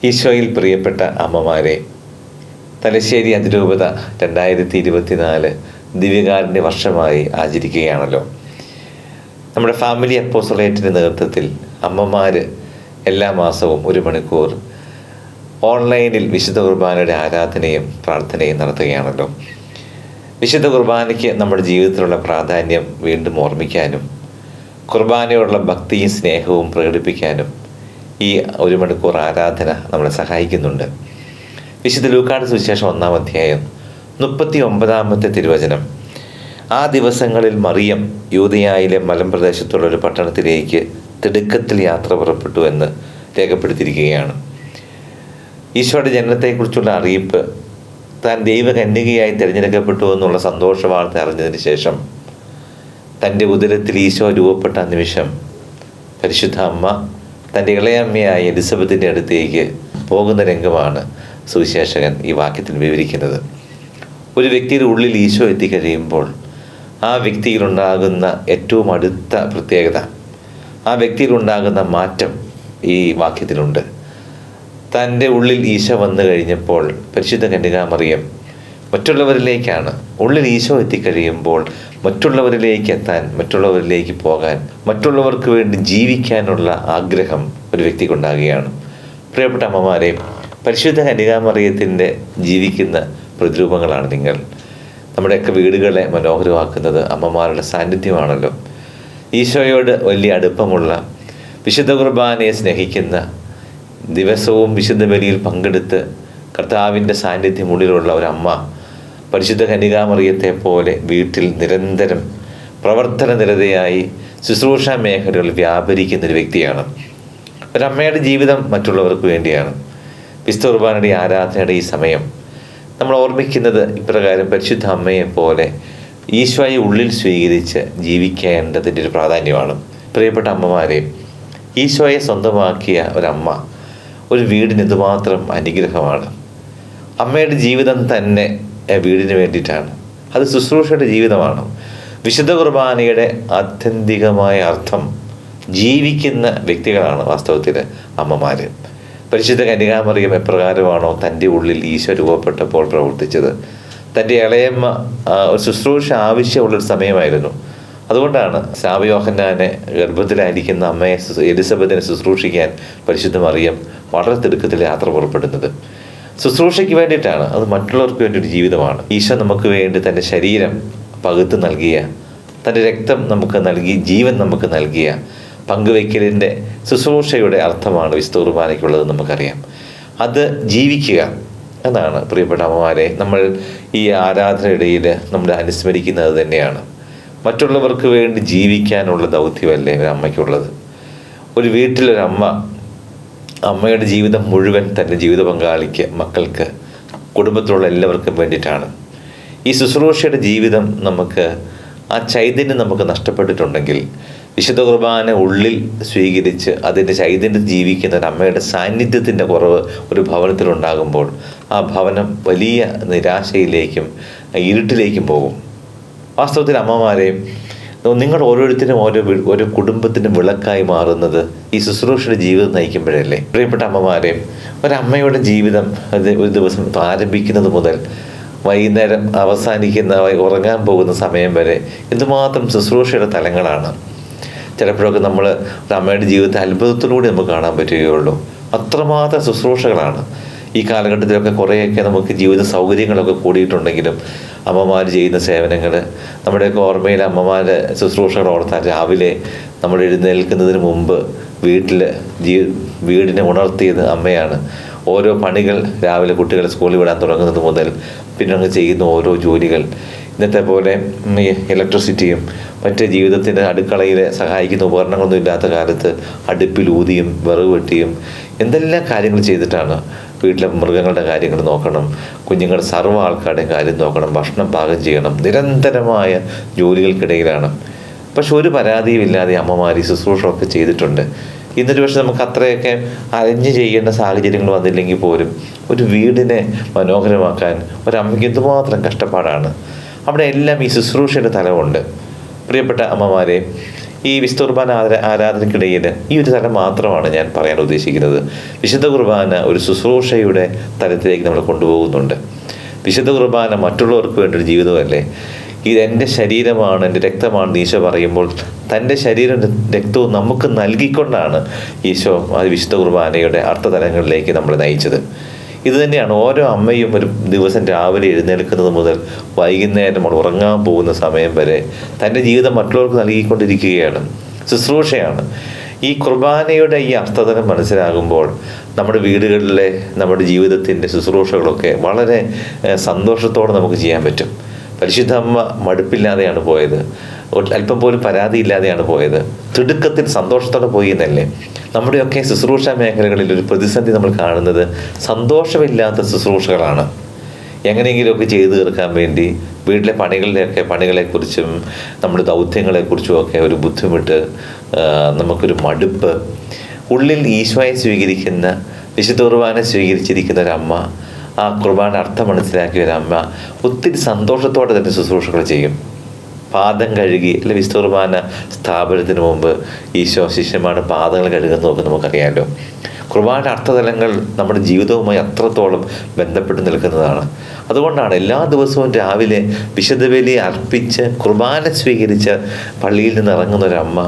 ഈശോയിൽ പ്രിയപ്പെട്ട അമ്മമാരെ, തലശ്ശേരി അതിരൂപത 2024 ദിവ്യകാരുണ്യ വർഷമായി ആചരിക്കുകയാണല്ലോ. നമ്മുടെ ഫാമിലി അപ്പോസ്റ്റലേറ്റിൻ്റെ നേതൃത്വത്തിൽ അമ്മമാർ എല്ലാ മാസവും 1 മണിക്കൂർ ഓൺലൈനിൽ വിശുദ്ധ കുർബാനയുടെ ആരാധനയും പ്രാർത്ഥനയും നടത്തുകയാണല്ലോ. വിശുദ്ധ കുർബാനയ്ക്ക് നമ്മുടെ ജീവിതത്തിലുള്ള പ്രാധാന്യം വീണ്ടും ഓർമ്മിക്കാനും കുർബാനയോടുള്ള ഭക്തിയും സ്നേഹവും പ്രകടിപ്പിക്കാനും ഈ 1 മണിക്കൂർ ആരാധന നമ്മളെ സഹായിക്കുന്നുണ്ട്. വിശുദ്ധ ലൂക്കായുടെ സുവിശേഷം 1-ാം അധ്യായം 39-ാമത്തെ തിരുവചനം, ആ ദിവസങ്ങളിൽ മറിയം യൂദയായിലെ മലമ്പ്രദേശത്തുള്ള ഒരു പട്ടണത്തിലേക്ക് തിടുക്കത്തിൽ യാത്ര പുറപ്പെട്ടു എന്ന് രേഖപ്പെടുത്തിയിരിക്കുകയാണ്. ഈശോയുടെ ജനനത്തെക്കുറിച്ചുള്ള അറിയിപ്പ്, താൻ ദൈവകന്യകയായി തിരഞ്ഞെടുക്കപ്പെട്ടു എന്നുള്ള സന്തോഷ വാർത്ത അറിഞ്ഞതിന് ശേഷം തൻ്റെ ഉദരത്തിൽ ഈശോ രൂപപ്പെട്ട നിമിഷം പരിശുദ്ധ അമ്മ തൻ്റെ ഇളയമ്മയായ എലിസബത്തിൻ്റെ അടുത്തേക്ക് പോകുന്ന രംഗമാണ് സുവിശേഷകൻ ഈ വാക്യത്തിൽ വിവരിക്കുന്നത്. ഒരു വ്യക്തിയുടെ ഉള്ളിൽ ഈശോ എത്തിക്കഴിയുമ്പോൾ ആ വ്യക്തിയിലുണ്ടാകുന്ന ഏറ്റവും അടുത്ത പ്രത്യേകത, ആ വ്യക്തിയിലുണ്ടാകുന്ന മാറ്റം ഈ വാക്യത്തിലുണ്ട്. തൻ്റെ ഉള്ളിൽ ഈശോ വന്നു കഴിഞ്ഞപ്പോൾ പരിശുദ്ധ കന്യകാമറിയം മറ്റുള്ളവരിലേക്കാണ്. ഉള്ളിൽ ഈശോ എത്തിക്കഴിയുമ്പോൾ മറ്റുള്ളവരിലേക്ക് എത്താൻ, മറ്റുള്ളവരിലേക്ക് പോകാൻ, മറ്റുള്ളവർക്ക് വേണ്ടി ജീവിക്കാനുള്ള ആഗ്രഹം ഒരു വ്യക്തിക്കുണ്ടാകുകയാണ്. പ്രിയപ്പെട്ട അമ്മമാരെ, പരിശുദ്ധ കന്യകാമറിയത്തിൻ്റെ ജീവിക്കുന്ന പ്രതിരൂപങ്ങളാണ് നിങ്ങൾ. നമ്മുടെയൊക്കെ വീടുകളെ മനോഹരമാക്കുന്നത് അമ്മമാരുടെ സാന്നിധ്യമാണല്ലോ. ഈശോയോട് വലിയ അടുപ്പമുള്ള, വിശുദ്ധ കുർബാനയെ സ്നേഹിക്കുന്ന, ദിവസവും വിശുദ്ധ ബലിയിൽ പങ്കെടുത്ത് കർത്താവിൻ്റെ സാന്നിധ്യം ഉള്ളിലുള്ള ഒരമ്മ പരിശുദ്ധ കന്യകാമറിയത്തെ പോലെ വീട്ടിൽ നിരന്തരം പ്രവർത്തന നിരതയായി ശുശ്രൂഷ മേഖലകൾ വ്യാപരിക്കുന്നൊരു വ്യക്തിയാണ്. ഒരമ്മയുടെ ജീവിതം മറ്റുള്ളവർക്ക് വേണ്ടിയാണ്. വിശുദ്ധ കുർബാനയുടെ ആരാധനയുടെ ഈ സമയം നമ്മൾ ഓർമ്മിക്കുന്നത് ഇപ്രകാരം പരിശുദ്ധ അമ്മയെ പോലെ ഈശോയെ ഉള്ളിൽ സ്വീകരിച്ച് ജീവിക്കേണ്ടതിൻ്റെ ഒരു പ്രാധാന്യമാണ്. പ്രിയപ്പെട്ട അമ്മമാരെ, ഈശോയെ സ്വന്തമാക്കിയ ഒരമ്മ ഒരു വീടിന് എന്തുമാത്രം അനുഗ്രഹമാണ്. അമ്മയുടെ ജീവിതം തന്നെ വീടിന് വേണ്ടിയിട്ടാണ്. അത് ശുശ്രൂഷയുടെ ജീവിതമാണ്. വിശുദ്ധ കുർബാനയുടെ ആത്യന്തികമായ അർത്ഥം ജീവിക്കുന്ന വ്യക്തികളാണ് വാസ്തവത്തിൽ അമ്മമാർ. പരിശുദ്ധ കന്യകാമറിയം എപ്രകാരമാണോ തൻ്റെ ഉള്ളിൽ ഈശോ രൂപപ്പെട്ടപ്പോൾ പ്രവർത്തിച്ചത്, തൻ്റെ ഇളയമ്മ ഒരു ശുശ്രൂഷ ആവശ്യമുള്ളൊരു സമയമായിരുന്നു. അതുകൊണ്ടാണ് യോഹന്നാനെ ഗർഭത്തിലായിരിക്കുന്ന അമ്മയെ എലിസബത്തിനെ ശുശ്രൂഷിക്കാൻ പരിശുദ്ധ മറിയം വളരെ തിടുക്കത്തിൽ യാത്ര പുറപ്പെടുന്നത്. ശുശ്രൂഷയ്ക്ക് വേണ്ടിയിട്ടാണ്, അത് മറ്റുള്ളവർക്ക് വേണ്ടിയൊരു ജീവിതമാണ്. ഈശോ നമുക്ക് വേണ്ടി തൻ്റെ ശരീരം പകുത്ത് നൽകിയ, തൻ്റെ രക്തം നമുക്ക് നൽകി, ജീവൻ നമുക്ക് നൽകിയ പങ്കുവയ്ക്കലിൻ്റെ ശുശ്രൂഷയുടെ അർത്ഥമാണ് വിശുദ്ധ കുർബാനയ്ക്കുള്ളത് നമുക്കറിയാം. അത് ജീവിക്കുക എന്നാണ് പ്രിയപ്പെട്ട അമ്മമാരെ നമ്മൾ ഈ ആരാധനയിടയിൽ നമ്മൾ അനുസ്മരിക്കുന്നത് തന്നെയാണ്. മറ്റുള്ളവർക്ക് വേണ്ടി ജീവിക്കാനുള്ള ദൗത്യമല്ലേ ഒരു അമ്മയ്ക്കുള്ളത്. ഒരു വീട്ടിലൊരമ്മ അമ്മയുടെ ജീവിതം മുഴുവൻ തൻ്റെ ജീവിത പങ്കാളിക്ക്, മക്കൾക്ക്, കുടുംബത്തിലുള്ള എല്ലാവർക്കും വേണ്ടിയിട്ടാണ്. ഈ ശുശ്രൂഷയുടെ ജീവിതം നമുക്ക് ആ ചൈതന്യം നമുക്ക് നഷ്ടപ്പെട്ടിട്ടുണ്ടെങ്കിൽ വിശുദ്ധ കുർബാന ഉള്ളിൽ സ്വീകരിച്ച് അതിൻ്റെ ചൈതന്യം ജീവിക്കുന്ന ഒരു അമ്മയുടെ സാന്നിധ്യത്തിൻ്റെ കുറവ് ഒരു ഭവനത്തിലുണ്ടാകുമ്പോൾ ആ ഭവനം വലിയ നിരാശയിലേക്കും ഇരുട്ടിലേക്കും പോകും. വാസ്തവത്തിൽ അമ്മമാരെ, നിങ്ങൾ ഓരോരുത്തരും ഓരോ കുടുംബത്തിൻ്റെ വിളക്കായി മാറുന്നത് ഈ ശുശ്രൂഷയുടെ ജീവിതം നയിക്കുമ്പോഴല്ലേ. പ്രിയപ്പെട്ട അമ്മമാരെ, ഒരമ്മയുടെ ജീവിതം ഒരു ദിവസം ആരംഭിക്കുന്നത് മുതൽ വൈകുന്നേരം അവസാനിക്കുന്ന ഉറങ്ങാൻ പോകുന്ന സമയം വരെ എന്തുമാത്രം ശുശ്രൂഷയുടെ തലങ്ങളാണ്. ചിലപ്പോഴൊക്കെ നമ്മൾ ഒരു അമ്മയുടെ ജീവിതത്തെ അത്ഭുതത്തിലൂടെ നമുക്ക് കാണാൻ പറ്റുകയുള്ളൂ. അത്രമാത്രം ശുശ്രൂഷകളാണ്. ഈ കാലഘട്ടത്തിലൊക്കെ കുറേയൊക്കെ നമുക്ക് ജീവിത സൗകര്യങ്ങളൊക്കെ കൂടിയിട്ടുണ്ടെങ്കിലും അമ്മമാർ ചെയ്യുന്ന സേവനങ്ങൾ, നമ്മുടെയൊക്കെ ഓർമ്മയിൽ അമ്മമാരുടെ ശുശ്രൂഷകൾ ഓർത്താൽ രാവിലെ നമ്മൾ എഴുന്നേൽക്കുന്നതിന് മുമ്പ് വീടിനെ ഉണർത്തിയത് അമ്മയാണ്. ഓരോ പണികൾ രാവിലെ കുട്ടികളെ സ്കൂളിൽ വിടാൻ തുടങ്ങുന്നത് മുതൽ പിന്നെ അങ്ങ് ചെയ്യുന്ന ഓരോ ജോലികൾ, ഇന്നത്തെ പോലെ ഇലക്ട്രിസിറ്റിയും മറ്റ് ജീവിതത്തിൻ്റെ അടുക്കളയിൽ സഹായിക്കുന്ന ഉപകരണങ്ങളൊന്നും ഇല്ലാത്ത കാലത്ത് അടുപ്പിൽ ഊതിയും വിറക് വെട്ടിയും എന്തെല്ലാം കാര്യങ്ങൾ ചെയ്തിട്ടാണ് വീട്ടിലെ മൃഗങ്ങളുടെ കാര്യങ്ങൾ നോക്കണം, കുഞ്ഞുങ്ങളുടെ സർവ്വ ആൾക്കാരുടെയും കാര്യം നോക്കണം, ഭക്ഷണം പാകം ചെയ്യണം, നിരന്തരമായ ജോലികൾക്കിടയിലാണ്. പക്ഷെ ഒരു പരാതിയും ഇല്ലാതെ അമ്മമാർ ഈ ശുശ്രൂഷയൊക്കെ ചെയ്തിട്ടുണ്ട്. ഇന്നൊരു പക്ഷെ നമുക്ക് അത്രയൊക്കെ അരഞ്ഞ് ചെയ്യേണ്ട സാഹചര്യങ്ങൾ വന്നില്ലെങ്കിൽ പോലും ഒരു വീടിനെ മനോഹരമാക്കാൻ ഒരമ്മയ്ക്ക് എന്തുമാത്രം കഷ്ടപ്പാടാണ്. അവിടെ എല്ലാം ഈ ശുശ്രൂഷയുടെ തലമുണ്ട്. പ്രിയപ്പെട്ട അമ്മമാരെ, ഈ വിശുദ്ധ കുർബാന ആരാധനയ്ക്കിടയിൽ ഈ ഒരു തലം മാത്രമാണ് ഞാൻ പറയാൻ ഉദ്ദേശിക്കുന്നത്. വിശുദ്ധ കുർബാന ഒരു ശുശ്രൂഷയുടെ തലത്തിലേക്ക് നമ്മൾ കൊണ്ടുപോകുന്നുണ്ട്. വിശുദ്ധ കുർബാന മറ്റുള്ളവർക്ക് വേണ്ടി ഒരു ജീവിതമല്ലേ. ഇത് എൻ്റെ ശരീരമാണ്, എൻ്റെ രക്തമാണ് ഈശോ പറയുമ്പോൾ തൻ്റെ ശരീരം രക്തവും നമുക്ക് നൽകിക്കൊണ്ടാണ് ഈശോ ആ വിശുദ്ധ കുർബാനയുടെ അർത്ഥതലങ്ങളിലേക്ക് നമ്മളെ നയിച്ചത്. ഇത് തന്നെയാണ് ഓരോ അമ്മയും ഒരു ദിവസം രാവിലെ എഴുന്നേൽക്കുന്നത് മുതൽ വൈകുന്നേരം നമ്മൾ ഉറങ്ങാൻ പോകുന്ന സമയം വരെ തൻ്റെ ജീവിതം മറ്റുള്ളവർക്ക് നൽകിക്കൊണ്ടിരിക്കുകയാണ്. ശുശ്രൂഷയാണ്. ഈ കുർബാനയുടെ ഈ അർത്ഥതലം മനസ്സിലാകുമ്പോൾ നമ്മുടെ വീടുകളിലെ നമ്മുടെ ജീവിതത്തിൻ്റെ ശുശ്രൂഷകളൊക്കെ വളരെ സന്തോഷത്തോടെ നമുക്ക് ചെയ്യാൻ പറ്റും. പരിശുദ്ധ അമ്മ മടുപ്പില്ലാതെയാണ് പോയത്, അല്പം പോലും പരാതിയില്ലാതെയാണ് പോയത്, തിടുക്കത്തിൽ സന്തോഷത്തോടെ പോയി എന്നല്ലേ. നമ്മുടെയൊക്കെ ശുശ്രൂഷ മേഖലകളിൽ ഒരു പ്രതിസന്ധി നമ്മൾ കാണുന്നത് സന്തോഷമില്ലാത്ത ശുശ്രൂഷകളാണ്. എങ്ങനെയെങ്കിലുമൊക്കെ ചെയ്തു തീർക്കാൻ വേണ്ടി വീട്ടിലെ പണികളെക്കുറിച്ചും നമ്മുടെ ദൗത്യങ്ങളെക്കുറിച്ചും ഒക്കെ ഒരു ബുദ്ധിമുട്ട്, നമുക്കൊരു മടുപ്പ്. ഉള്ളിൽ ഈശോയെ സ്വീകരിക്കുന്ന, വിശുദ്ധ കുർബാന സ്വീകരിച്ചിരിക്കുന്ന ഒരമ്മ, ആ കുർബാന അർത്ഥം മനസ്സിലാക്കിയ ഒരമ്മ ഒത്തിരി സന്തോഷത്തോടെ തന്നെ ശുശ്രൂഷകൾ ചെയ്യും. പാദം കഴുകി അല്ലെ വിശുദ്ധ കുർബാന സ്ഥാപനത്തിന് മുമ്പ് ഈശോ ശിഷ്യന്മാരുടെ പാദങ്ങൾ കഴുകുന്ന നോക്കി നമുക്കറിയാമല്ലോ. കുർബാന അർത്ഥതലങ്ങൾ നമ്മുടെ ജീവിതവുമായി അത്രത്തോളം ബന്ധപ്പെട്ട് നിൽക്കുന്നതാണ്. അതുകൊണ്ടാണ് എല്ലാ ദിവസവും രാവിലെ വിശുദ്ധ ബലി അർപ്പിച്ച് കുർബാന സ്വീകരിച്ച് പള്ളിയിൽ നിന്ന് ഇറങ്ങുന്ന ഒരമ്മ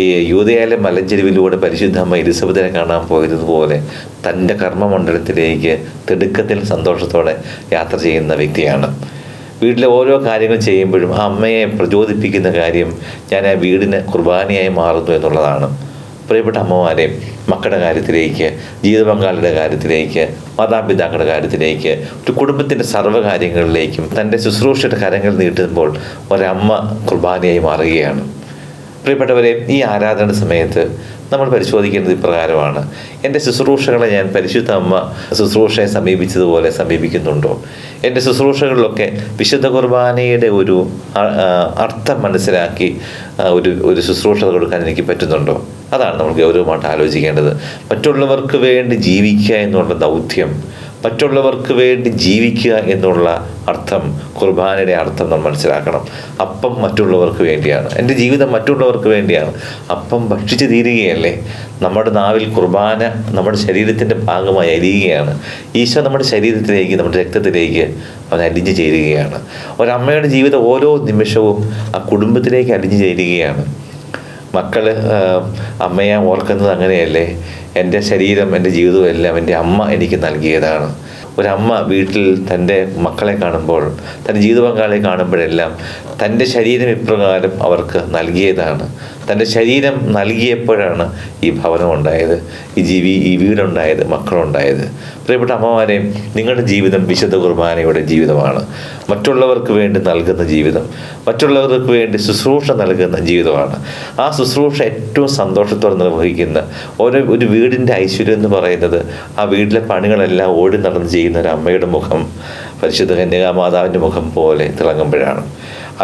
ഈ യൂദയായിലെ മലഞ്ചെരുവിലൂടെ പരിശുദ്ധ അമ്മ എലിസബത്തിനെ കാണാൻ പോയതുപോലെ തൻ്റെ കർമ്മമണ്ഡലത്തിലേക്ക് തിടുക്കത്തിൽ സന്തോഷത്തോടെ യാത്ര ചെയ്യുന്ന വ്യക്തിയാണ്. വീട്ടിലെ ഓരോ കാര്യങ്ങൾ ചെയ്യുമ്പോഴും ആ അമ്മയെ പ്രചോദിപ്പിക്കുന്ന കാര്യം ഞാൻ ആ വീടിന് കുർബാനയായി മാറുന്നു എന്നുള്ളതാണ്. പ്രിയപ്പെട്ട അമ്മമാരെ, മക്കളുടെ കാര്യത്തിലേക്ക്, ജീവിത പങ്കാളിയുടെ കാര്യത്തിലേക്ക്, മാതാപിതാക്കളുടെ കാര്യത്തിലേക്ക്, ഒരു കുടുംബത്തിൻ്റെ സർവ്വകാര്യങ്ങളിലേക്കും തൻ്റെ ശുശ്രൂഷയുടെ കരങ്ങൾ നീട്ടുമ്പോൾ ഒരമ്മ കുർബാനയായി മാറുകയാണ്. പ്രിയപ്പെട്ടവരെ, ഈ ആരാധന സമയത്ത് നമ്മൾ പരിശോധിക്കേണ്ടത് ഇപ്രകാരമാണ്: എൻ്റെ ശുശ്രൂഷകളെ ഞാൻ പരിശുദ്ധ അമ്മ ശുശ്രൂഷയെ സമീപിച്ചതുപോലെ സമീപിക്കുന്നുണ്ടോ? എൻ്റെ ശുശ്രൂഷകളിലൊക്കെ വിശുദ്ധ കുർബാനയുടെ ഒരു അർത്ഥം മനസ്സിലാക്കി ഒരു ശുശ്രൂഷ കൊടുക്കാൻ എനിക്ക് പറ്റുന്നുണ്ടോ? അതാണ് നമ്മൾ ഗൗരവമായിട്ട് ആലോചിക്കേണ്ടത്. മറ്റുള്ളവർക്ക് വേണ്ടി ജീവിക്കുക എന്നുള്ള ദൗത്യം, മറ്റുള്ളവർക്ക് വേണ്ടി ജീവിക്കുക എന്നുള്ള അർത്ഥം, കുർബാനയുടെ അർത്ഥം നമ്മൾ മനസ്സിലാക്കണം. അപ്പം മറ്റുള്ളവർക്ക് വേണ്ടിയാണ്, എൻ്റെ ജീവിതം മറ്റുള്ളവർക്ക് വേണ്ടിയാണ്. അപ്പം ഭക്ഷിച്ച് തീരുകയല്ലേ. നമ്മുടെ നാവിൽ കുർബാന നമ്മുടെ ശരീരത്തിൻ്റെ ഭാഗമായി അലിയുകയാണ്. ഈശോ നമ്മുടെ ശരീരത്തിലേക്ക്, നമ്മുടെ രക്തത്തിലേക്ക് അവൻ അലിഞ്ഞു ചേരുകയാണ്. ഒരമ്മയുടെ ജീവിതം ഓരോ നിമിഷവും ആ കുടുംബത്തിലേക്ക് അലിഞ്ഞു ചേരുകയാണ്. മക്കൾ അമ്മയെ ഓർക്കുന്നത് അങ്ങനെയല്ലേ. എൻ്റെ ശരീരം, എൻ്റെ ജീവിതവും എല്ലാം എൻ്റെ അമ്മ എനിക്ക് നൽകിയതാണ്. ഒരമ്മ വീട്ടിൽ തൻ്റെ മക്കളെ കാണുമ്പോൾ, തൻ്റെ ജീവിത പങ്കാളിയെ കാണുമ്പോഴെല്ലാം തൻ്റെ ശരീരം ഇപ്രകാരം അവർക്ക് നൽകിയതാണ്. തൻ്റെ ശരീരം നൽകിയപ്പോഴാണ് ഈ ഭവനം ഉണ്ടായത്, ഈ വീടുണ്ടായത്, മക്കളുണ്ടായത്. പ്രിയപ്പെട്ട അമ്മമാരെ, നിങ്ങളുടെ ജീവിതം വിശുദ്ധ കുർബാനയുടെ ജീവിതമാണ്. മറ്റുള്ളവർക്ക് വേണ്ടി നൽകുന്ന ജീവിതം, മറ്റുള്ളവർക്ക് വേണ്ടി ശുശ്രൂഷ നൽകുന്ന ജീവിതമാണ്. ആ ശുശ്രൂഷ ഏറ്റവും സന്തോഷത്തോടെ നിർവഹിക്കുന്ന ഒരു വീടിൻ്റെ ഐശ്വര്യം എന്ന് പറയുന്നത് ആ വീട്ടിലെ പണികളെല്ലാം ഓടി നടന്ന് ചെയ്യുന്ന ഒരു അമ്മയുടെ മുഖം പരിശുദ്ധ കന്യകാമാതാവിൻ്റെ മുഖം പോലെ തിളങ്ങുമ്പോഴാണ്.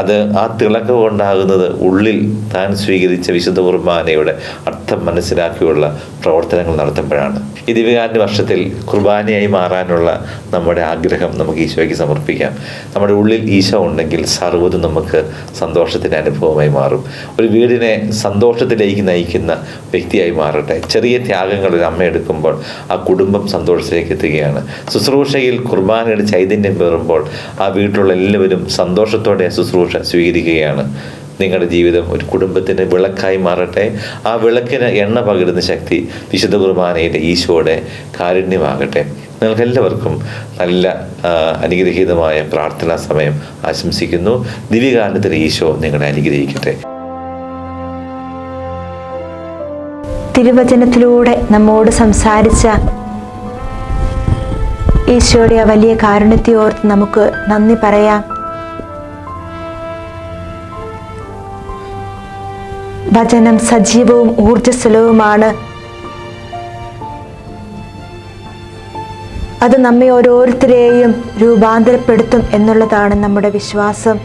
അത് ആ തിളക്കം കൊണ്ടാകുന്നത് ഉള്ളിൽ താൻ സ്വീകരിച്ച വിശുദ്ധ കുർബാനയുടെ അർത്ഥം മനസ്സിലാക്കിയുള്ള പ്രവർത്തനങ്ങൾ നടത്തുമ്പോഴാണ്. ഈ ദിവ്യകാരുണ്യ വർഷത്തിൽ കുർബാനയായി മാറാനുള്ള നമ്മുടെ ആഗ്രഹം നമുക്ക് ഈശോയ്ക്ക് സമർപ്പിക്കാം. നമ്മുടെ ഉള്ളിൽ ഈശോ ഉണ്ടെങ്കിൽ സർവ്വതും നമുക്ക് സന്തോഷത്തിൻ്റെ അനുഭവമായി മാറും. ഒരു വീടിനെ സന്തോഷത്തിലേക്ക് നയിക്കുന്ന വ്യക്തിയായി മാറട്ടെ. ചെറിയ ത്യാഗങ്ങൾ ഒരു അമ്മ എടുക്കുമ്പോൾ ആ കുടുംബം സന്തോഷത്തിലേക്ക് എത്തുകയാണ്. ശുശ്രൂഷയിൽ കുർബാനയുടെ ചൈതന്യം പേറുമ്പോൾ ആ വീട്ടിലുള്ള എല്ലാവരും സന്തോഷത്തോടെ ശുശ്രൂഷ സ്വീകരിക്കുകയാണ്. നിങ്ങളുടെ ജീവിതം ഒരു കുടുംബത്തിൻ്റെ വിളക്കായി മാറട്ടെ. ആ വിളക്കിന് എണ്ണ പകരുന്ന ശക്തി വിശുദ്ധ കുർബാനയിലെ ഈശോയുടെ കാരുണ്യമാകട്ടെ. നിങ്ങൾക്കെല്ലാവർക്കും നല്ല അനുഗ്രഹീതമായ പ്രാർത്ഥനാ സമയം ആശംസിക്കുന്നു. ദിവ്യകാരുണ്യത്തിലെ ഈശോ നിങ്ങളെ അനുഗ്രഹിക്കട്ടെ. തിരുവചനത്തിലൂടെ നമ്മോട് സംസാരിച്ച ഈശോയുടെ ആ വലിയ കാരുണ്യത്തെ ഓർത്ത് നമുക്ക് നന്ദി പറയാം. വചനം സജീവവും ഊർജ്ജസ്വലവുമാണ്. അത് നമ്മെ ഓരോരുത്തരെയും രൂപാന്തരപ്പെടുത്തും എന്നുള്ളതാണ് നമ്മുടെ വിശ്വാസം.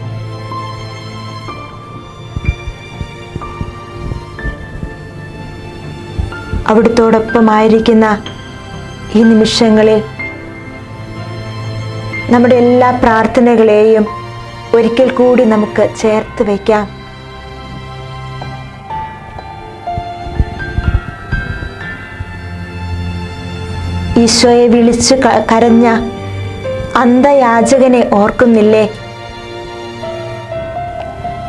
അവിടുത്തോടൊപ്പമായിരിക്കുന്ന ഈ നിമിഷങ്ങളിൽ നമ്മുടെ എല്ലാ പ്രാർത്ഥനകളെയും ഒരിക്കൽ കൂടി നമുക്ക് ചേർത്ത് വയ്ക്കാം. ഈശോയെ വിളിച്ചു കരഞ്ഞ അന്ധയാചകനെ ഓർക്കുന്നില്ലേ?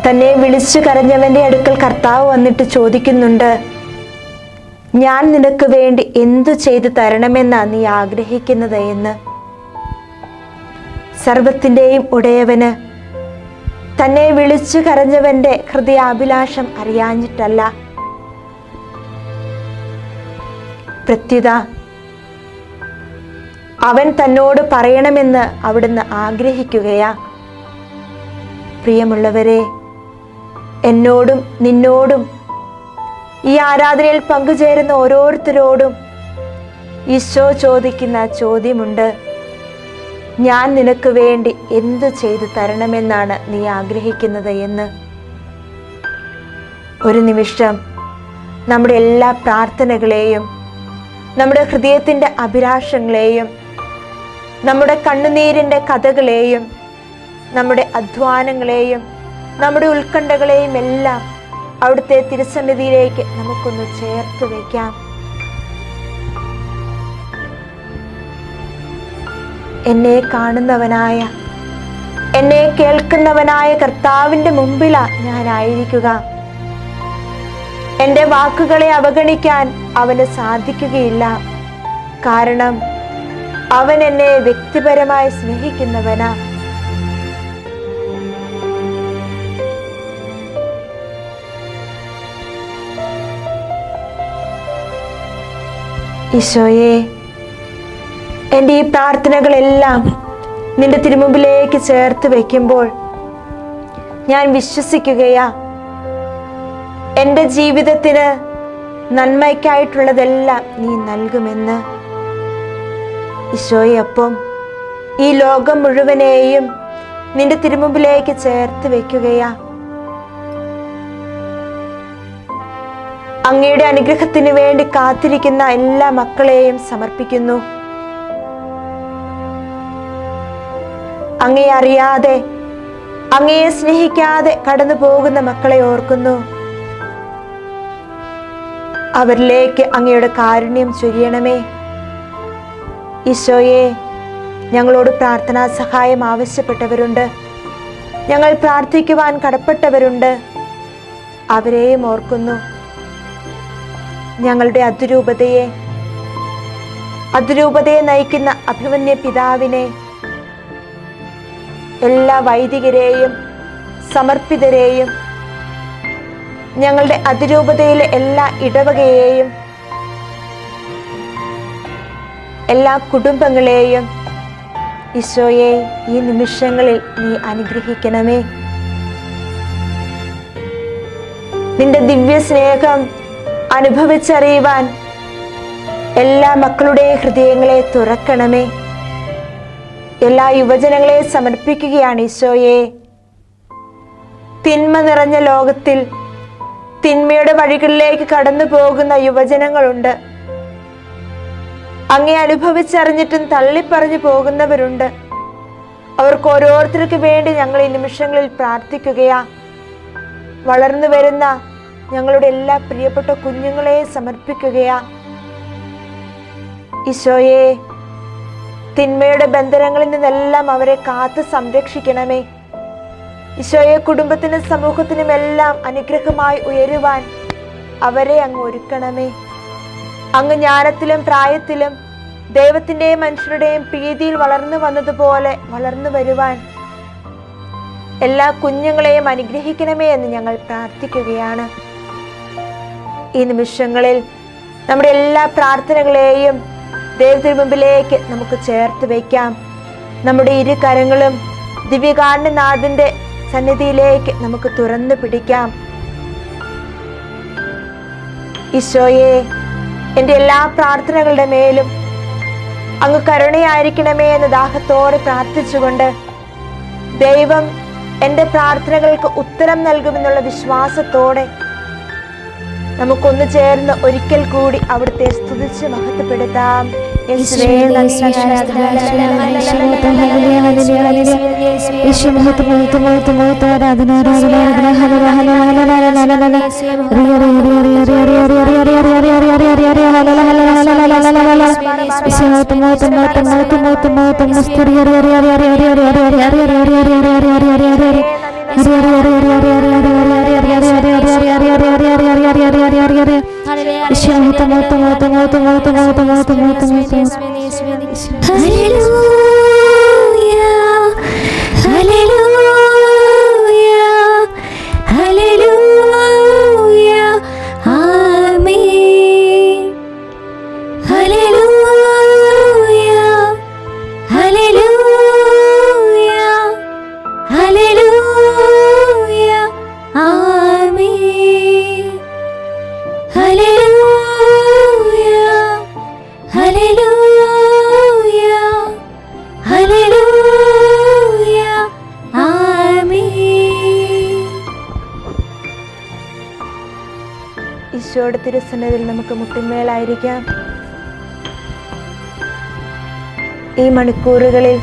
തന്നെ വിളിച്ചു കരഞ്ഞവന്റെ അടുക്കൽ കർത്താവ് വന്നിട്ട് ചോദിക്കുന്നുണ്ട്, ഞാൻ നിനക്ക് വേണ്ടി എന്തു ചെയ്തു തരണമെന്നാ നീ ആഗ്രഹിക്കുന്നത് എന്ന്. സർവത്തിൻ്റെയും ഉടയവന് തന്നെ വിളിച്ചു കരഞ്ഞവന്റെ ഹൃദയാഭിലാഷം അറിയാഞ്ഞിട്ടല്ല, പ്രത്യുത അവൻ തന്നോട് പറയണമെന്ന് അവിടുന്ന് ആഗ്രഹിക്കുകയാ. പ്രിയമുള്ളവരെ, എന്നോടും നിന്നോടും ഈ ആരാധനയിൽ പങ്കുചേരുന്ന ഓരോരുത്തരോടും ഈശോ ചോദിക്കുന്ന ചോദ്യമുണ്ട്, ഞാൻ നിനക്ക് വേണ്ടി എന്തു ചെയ്തു തരണമെന്നാണ് നീ ആഗ്രഹിക്കുന്നത് എന്ന്. ഒരു നിമിഷം നമ്മുടെ എല്ലാ പ്രാർത്ഥനകളെയും, നമ്മുടെ ഹൃദയത്തിൻ്റെ അഭിലാഷങ്ങളെയും, നമ്മുടെ കണ്ണുനീരിൻ്റെ കഥകളെയും, നമ്മുടെ അധ്വാനങ്ങളെയും, നമ്മുടെ ഉത്കണ്ഠകളെയും എല്ലാം അവിടുത്തെ തിരുസന്നിധിയിലേക്ക് നമുക്കൊന്ന് ചേർത്ത് വയ്ക്കാം. എന്നെ കാണുന്നവനായ, എന്നെ കേൾക്കുന്നവനായ കർത്താവിൻ്റെ മുമ്പിലാണ് ഞാനായിരിക്കുക. എൻ്റെ വാക്കുകളെ അവഗണിക്കാൻ അവന് സാധിക്കുകയില്ല. കാരണം അവൻ എന്നെ വ്യക്തിപരമായി സ്നേഹിക്കുന്നവനാ. ഈശോയെ, എൻ്റെ ഈ പ്രാർത്ഥനകളെല്ലാം നിന്റെ തിരുമുമ്പിലേക്ക് ചേർത്ത് വയ്ക്കുമ്പോൾ ഞാൻ വിശ്വസിക്കുകയാ, എൻ്റെ ജീവിതത്തിന് നന്മയ്ക്കായിട്ടുള്ളതെല്ലാം നീ നൽകുമെന്ന്. ഈശോയെ, അപ്പം ഈ ലോകം മുഴുവനെയും നിന്റെ തിരുമുമ്പിലേക്ക് ചേർത്ത് വയ്ക്കുകയാ. അങ്ങയുടെ അനുഗ്രഹത്തിന് വേണ്ടി കാത്തിരിക്കുന്ന എല്ലാ മക്കളെയും സമർപ്പിക്കുന്നു. അങ്ങയെ അറിയാതെ, അങ്ങയെ സ്നേഹിക്കാതെ കടന്നു പോകുന്ന മക്കളെ ഓർക്കുന്നു. അവരിലേക്ക് അങ്ങയുടെ കാരുണ്യം ചൊരിയണമേ. ഈശോയെ, ഞങ്ങളോട് പ്രാർത്ഥനാ സഹായം ആവശ്യപ്പെട്ടവരുണ്ട്, ഞങ്ങൾ പ്രാർത്ഥിക്കുവാൻ കടപ്പെട്ടവരുണ്ട്. അവരെയും ഓർക്കുന്നു. ഞങ്ങളുടെ അതിരൂപതയെ നയിക്കുന്ന അഭിമന്യ പിതാവിനെ, എല്ലാ വൈദികരെയും സമർപ്പിതരെയും, ഞങ്ങളുടെ അതിരൂപതയിലെ എല്ലാ ഇടവകയെയും, എല്ലാ കുടുംബങ്ങളെയും ഈശോയെ ഈ നിമിഷങ്ങളിൽ നീ അനുഗ്രഹിക്കണമേ. നിന്റെ ദിവ്യ സ്നേഹം അനുഭവിച്ചറിയുവാൻ എല്ലാ മക്കളുടെ ഹൃദയങ്ങളെ തുറക്കണമേ. എല്ലാ യുവജനങ്ങളെ സമർപ്പിക്കുകയാണ് ഈശോയെ. തിന്മ നിറഞ്ഞ ലോകത്തിൽ തിന്മയുടെ വഴികളിലേക്ക് കടന്നു പോകുന്ന യുവജനങ്ങളുണ്ട്. അങ്ങേ അനുഭവിച്ചറിഞ്ഞിട്ടും തള്ളിപ്പറഞ്ഞു പോകുന്നവരുണ്ട്. അവർക്ക് ഓരോരുത്തർക്ക് വേണ്ടി ഞങ്ങൾ ഈ നിമിഷങ്ങളിൽ പ്രാർത്ഥിക്കുകയാ. വളർന്നു വരുന്ന ഞങ്ങളുടെ എല്ലാ പ്രിയപ്പെട്ട കുഞ്ഞുങ്ങളെ സമർപ്പിക്കുകയാ. ഈശോയെ, തിന്മയുടെ ബന്ധനങ്ങളിൽ നിന്നെല്ലാം അവരെ കാത്ത് സംരക്ഷിക്കണമേ. ഈശോയെ കുടുംബത്തിനും സമൂഹത്തിനും എല്ലാം അനുഗ്രഹമായി ഉയരുവാൻ അവരെ അങ്ങ് ഒരുക്കണമേ. അങ്ങ് ജ്ഞാനത്തിലും പ്രായത്തിലും ദൈവത്തിന്റെയും മനുഷ്യരുടെയും പ്രീതിയിൽ വളർന്നു വന്നതുപോലെ വളർന്നു വരുവാൻ എല്ലാ കുഞ്ഞുങ്ങളെയും അനുഗ്രഹിക്കണമേ എന്ന് ഞങ്ങൾ പ്രാർത്ഥിക്കുകയാണ്. ഈ നിമിഷങ്ങളിൽ നമ്മുടെ എല്ലാ പ്രാർത്ഥനകളെയും ദൈവത്തിന് മുമ്പിലേക്ക് നമുക്ക് ചേർത്ത് വയ്ക്കാം. നമ്മുടെ ഇരു കരങ്ങളും ദിവ്യകാരുണ്യനാഥന്റെ സന്നിധിയിലേക്ക് നമുക്ക് തുറന്നു പിടിക്കാം. ഈശോയെ, എൻ്റെ എല്ലാ പ്രാർത്ഥനകളുടെ മേലും അങ്ങ് കരുണയായിരിക്കണമേ എന്ന് ദാഹത്തോടെ പ്രാർത്ഥിച്ചുകൊണ്ട് ദൈവം എൻ്റെ പ്രാർത്ഥനകൾക്ക് ഉത്തരം നൽകുമെന്നുള്ള വിശ്വാസത്തോടെ നമുക്കൊന്നു ചേർന്ന് ഒരിക്കൽ കൂടി അവിടുത്തെ സ്തുതിച്ച് മഹത്വപ്പെടുത്താം. ഈശോയുടെ തിരുസന്നിധിയിൽ നമുക്ക് മുട്ടിന്മേലായിരിക്കാം. ഈ മണിക്കൂറുകളിൽ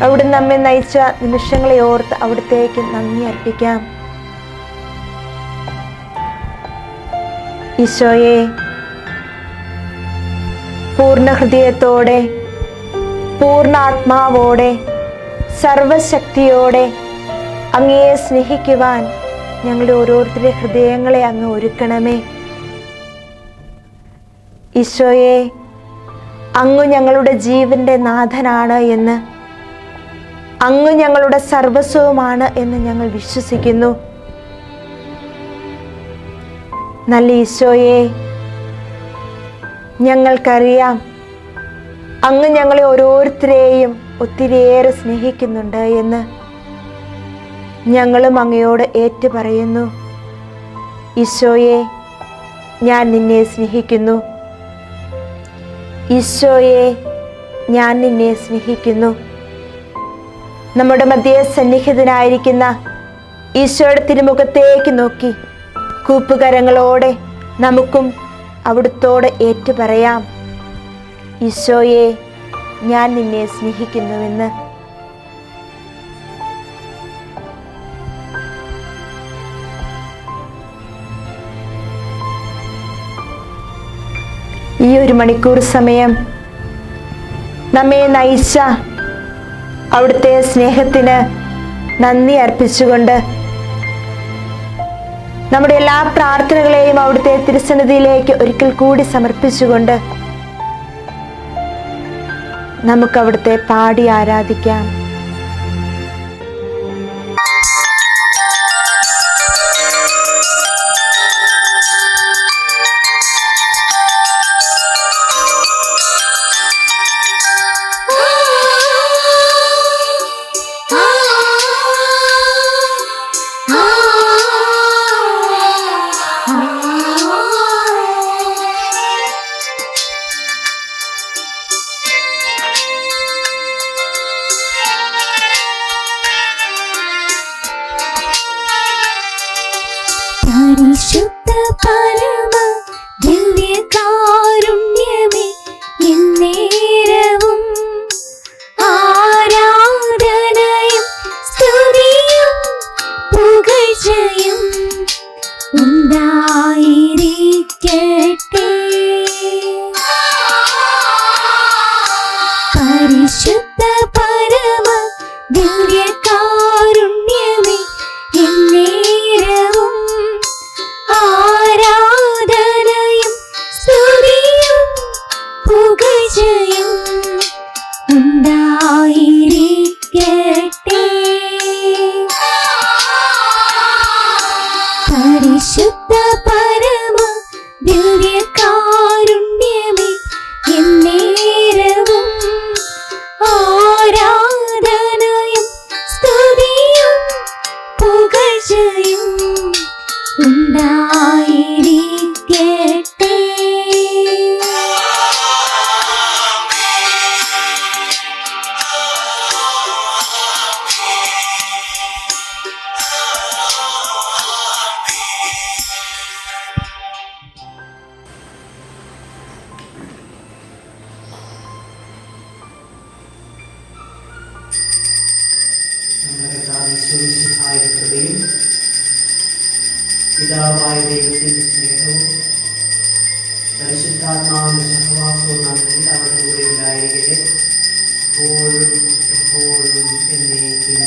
അവിടുന്ന് നമ്മെ നയിച്ച നിമിഷങ്ങളെ ഓർത്ത് അവിടത്തേക്ക് നന്ദി അർപ്പിക്കാം. ഈശോയെ, പൂർണ്ണ ഹൃദയത്തോടെ, പൂർണ്ണ ആത്മാവോടെ, സർവശക്തിയോടെ അങ്ങയെ സ്നേഹിക്കുവാൻ ഞങ്ങളുടെ ഓരോരുത്തരുടെ ഹൃദയങ്ങളെ അങ്ങ് ഒരുക്കണമേ. ഈശോയെ, അങ്ങ് ഞങ്ങളുടെ ജീവന്റെ നാഥനാണ് എന്ന്, അങ്ങ് ഞങ്ങളുടെ സർവസ്വവുമാണ് എന്ന് ഞങ്ങൾ വിശ്വസിക്കുന്നു. നല്ല ഈശോയെ, ഞങ്ങൾക്കറിയാം അങ്ങ് ഞങ്ങളെ ഓരോരുത്തരെയും ഒത്തിരിയേറെ സ്നേഹിക്കുന്നുണ്ട് എന്ന്. ഞങ്ങളും അങ്ങയോട് ഏറ്റുപറയുന്നു. ഈശോയെ, ഞാൻ നിന്നെ സ്നേഹിക്കുന്നു. ഈശോയെ, ഞാൻ നിന്നെ സ്നേഹിക്കുന്നു. നമ്മുടെ മധ്യേ സന്നിഹിതനായിരിക്കുന്ന ഈശോയുടെ തിരുമുഖത്തേക്ക് നോക്കി കൂപ്പുകരങ്ങളോടെ നമുക്കും അവിടുത്തോട് ഏറ്റുപറയാം. ഈശോയെ, ഞാൻ നിന്നെ സ്നേഹിക്കുന്നുവെന്ന്. ഈ ഒരു മണിക്കൂർ സമയം നമ്മെ നയിച്ച അവിടുത്തെ സ്നേഹത്തിന് നന്ദി അർപ്പിച്ചുകൊണ്ട് നമ്മുടെ എല്ലാ പ്രാർത്ഥനകളെയും അവിടുത്തെ തിരുസന്നിധിയിലേക്ക് ഒരിക്കൽ കൂടി സമർപ്പിച്ചുകൊണ്ട് നമുക്ക് അവിടുത്തെ പാടി ആരാധിക്കാം. പരിശുദ്ധ പരമ ദിവ്യകാരുണ്യമേ, എന്നേരവും ആരാധനയും സ്തുതിയും പുകഴ്ചയും ഉണ്ടായിരിക്കട്ടെ. പരിശുദ്ധ പരമ ദിവ്യകാരുണ്യമേ, നമ്മുടെ കർത്താവ് ഈശോമിശിഹായുടെ കൃപയും പിതാവായ ദൈവത്തിൻ്റെ സ്നേഹവും പരിശുദ്ധാത്മാവിൻ്റെ സഹവാസവും നാം എല്ലാവരുടെ കൂടെ ഉണ്ടായിരിക്കട്ടെ, എപ്പോഴും എപ്പോഴും എന്നേക്കും.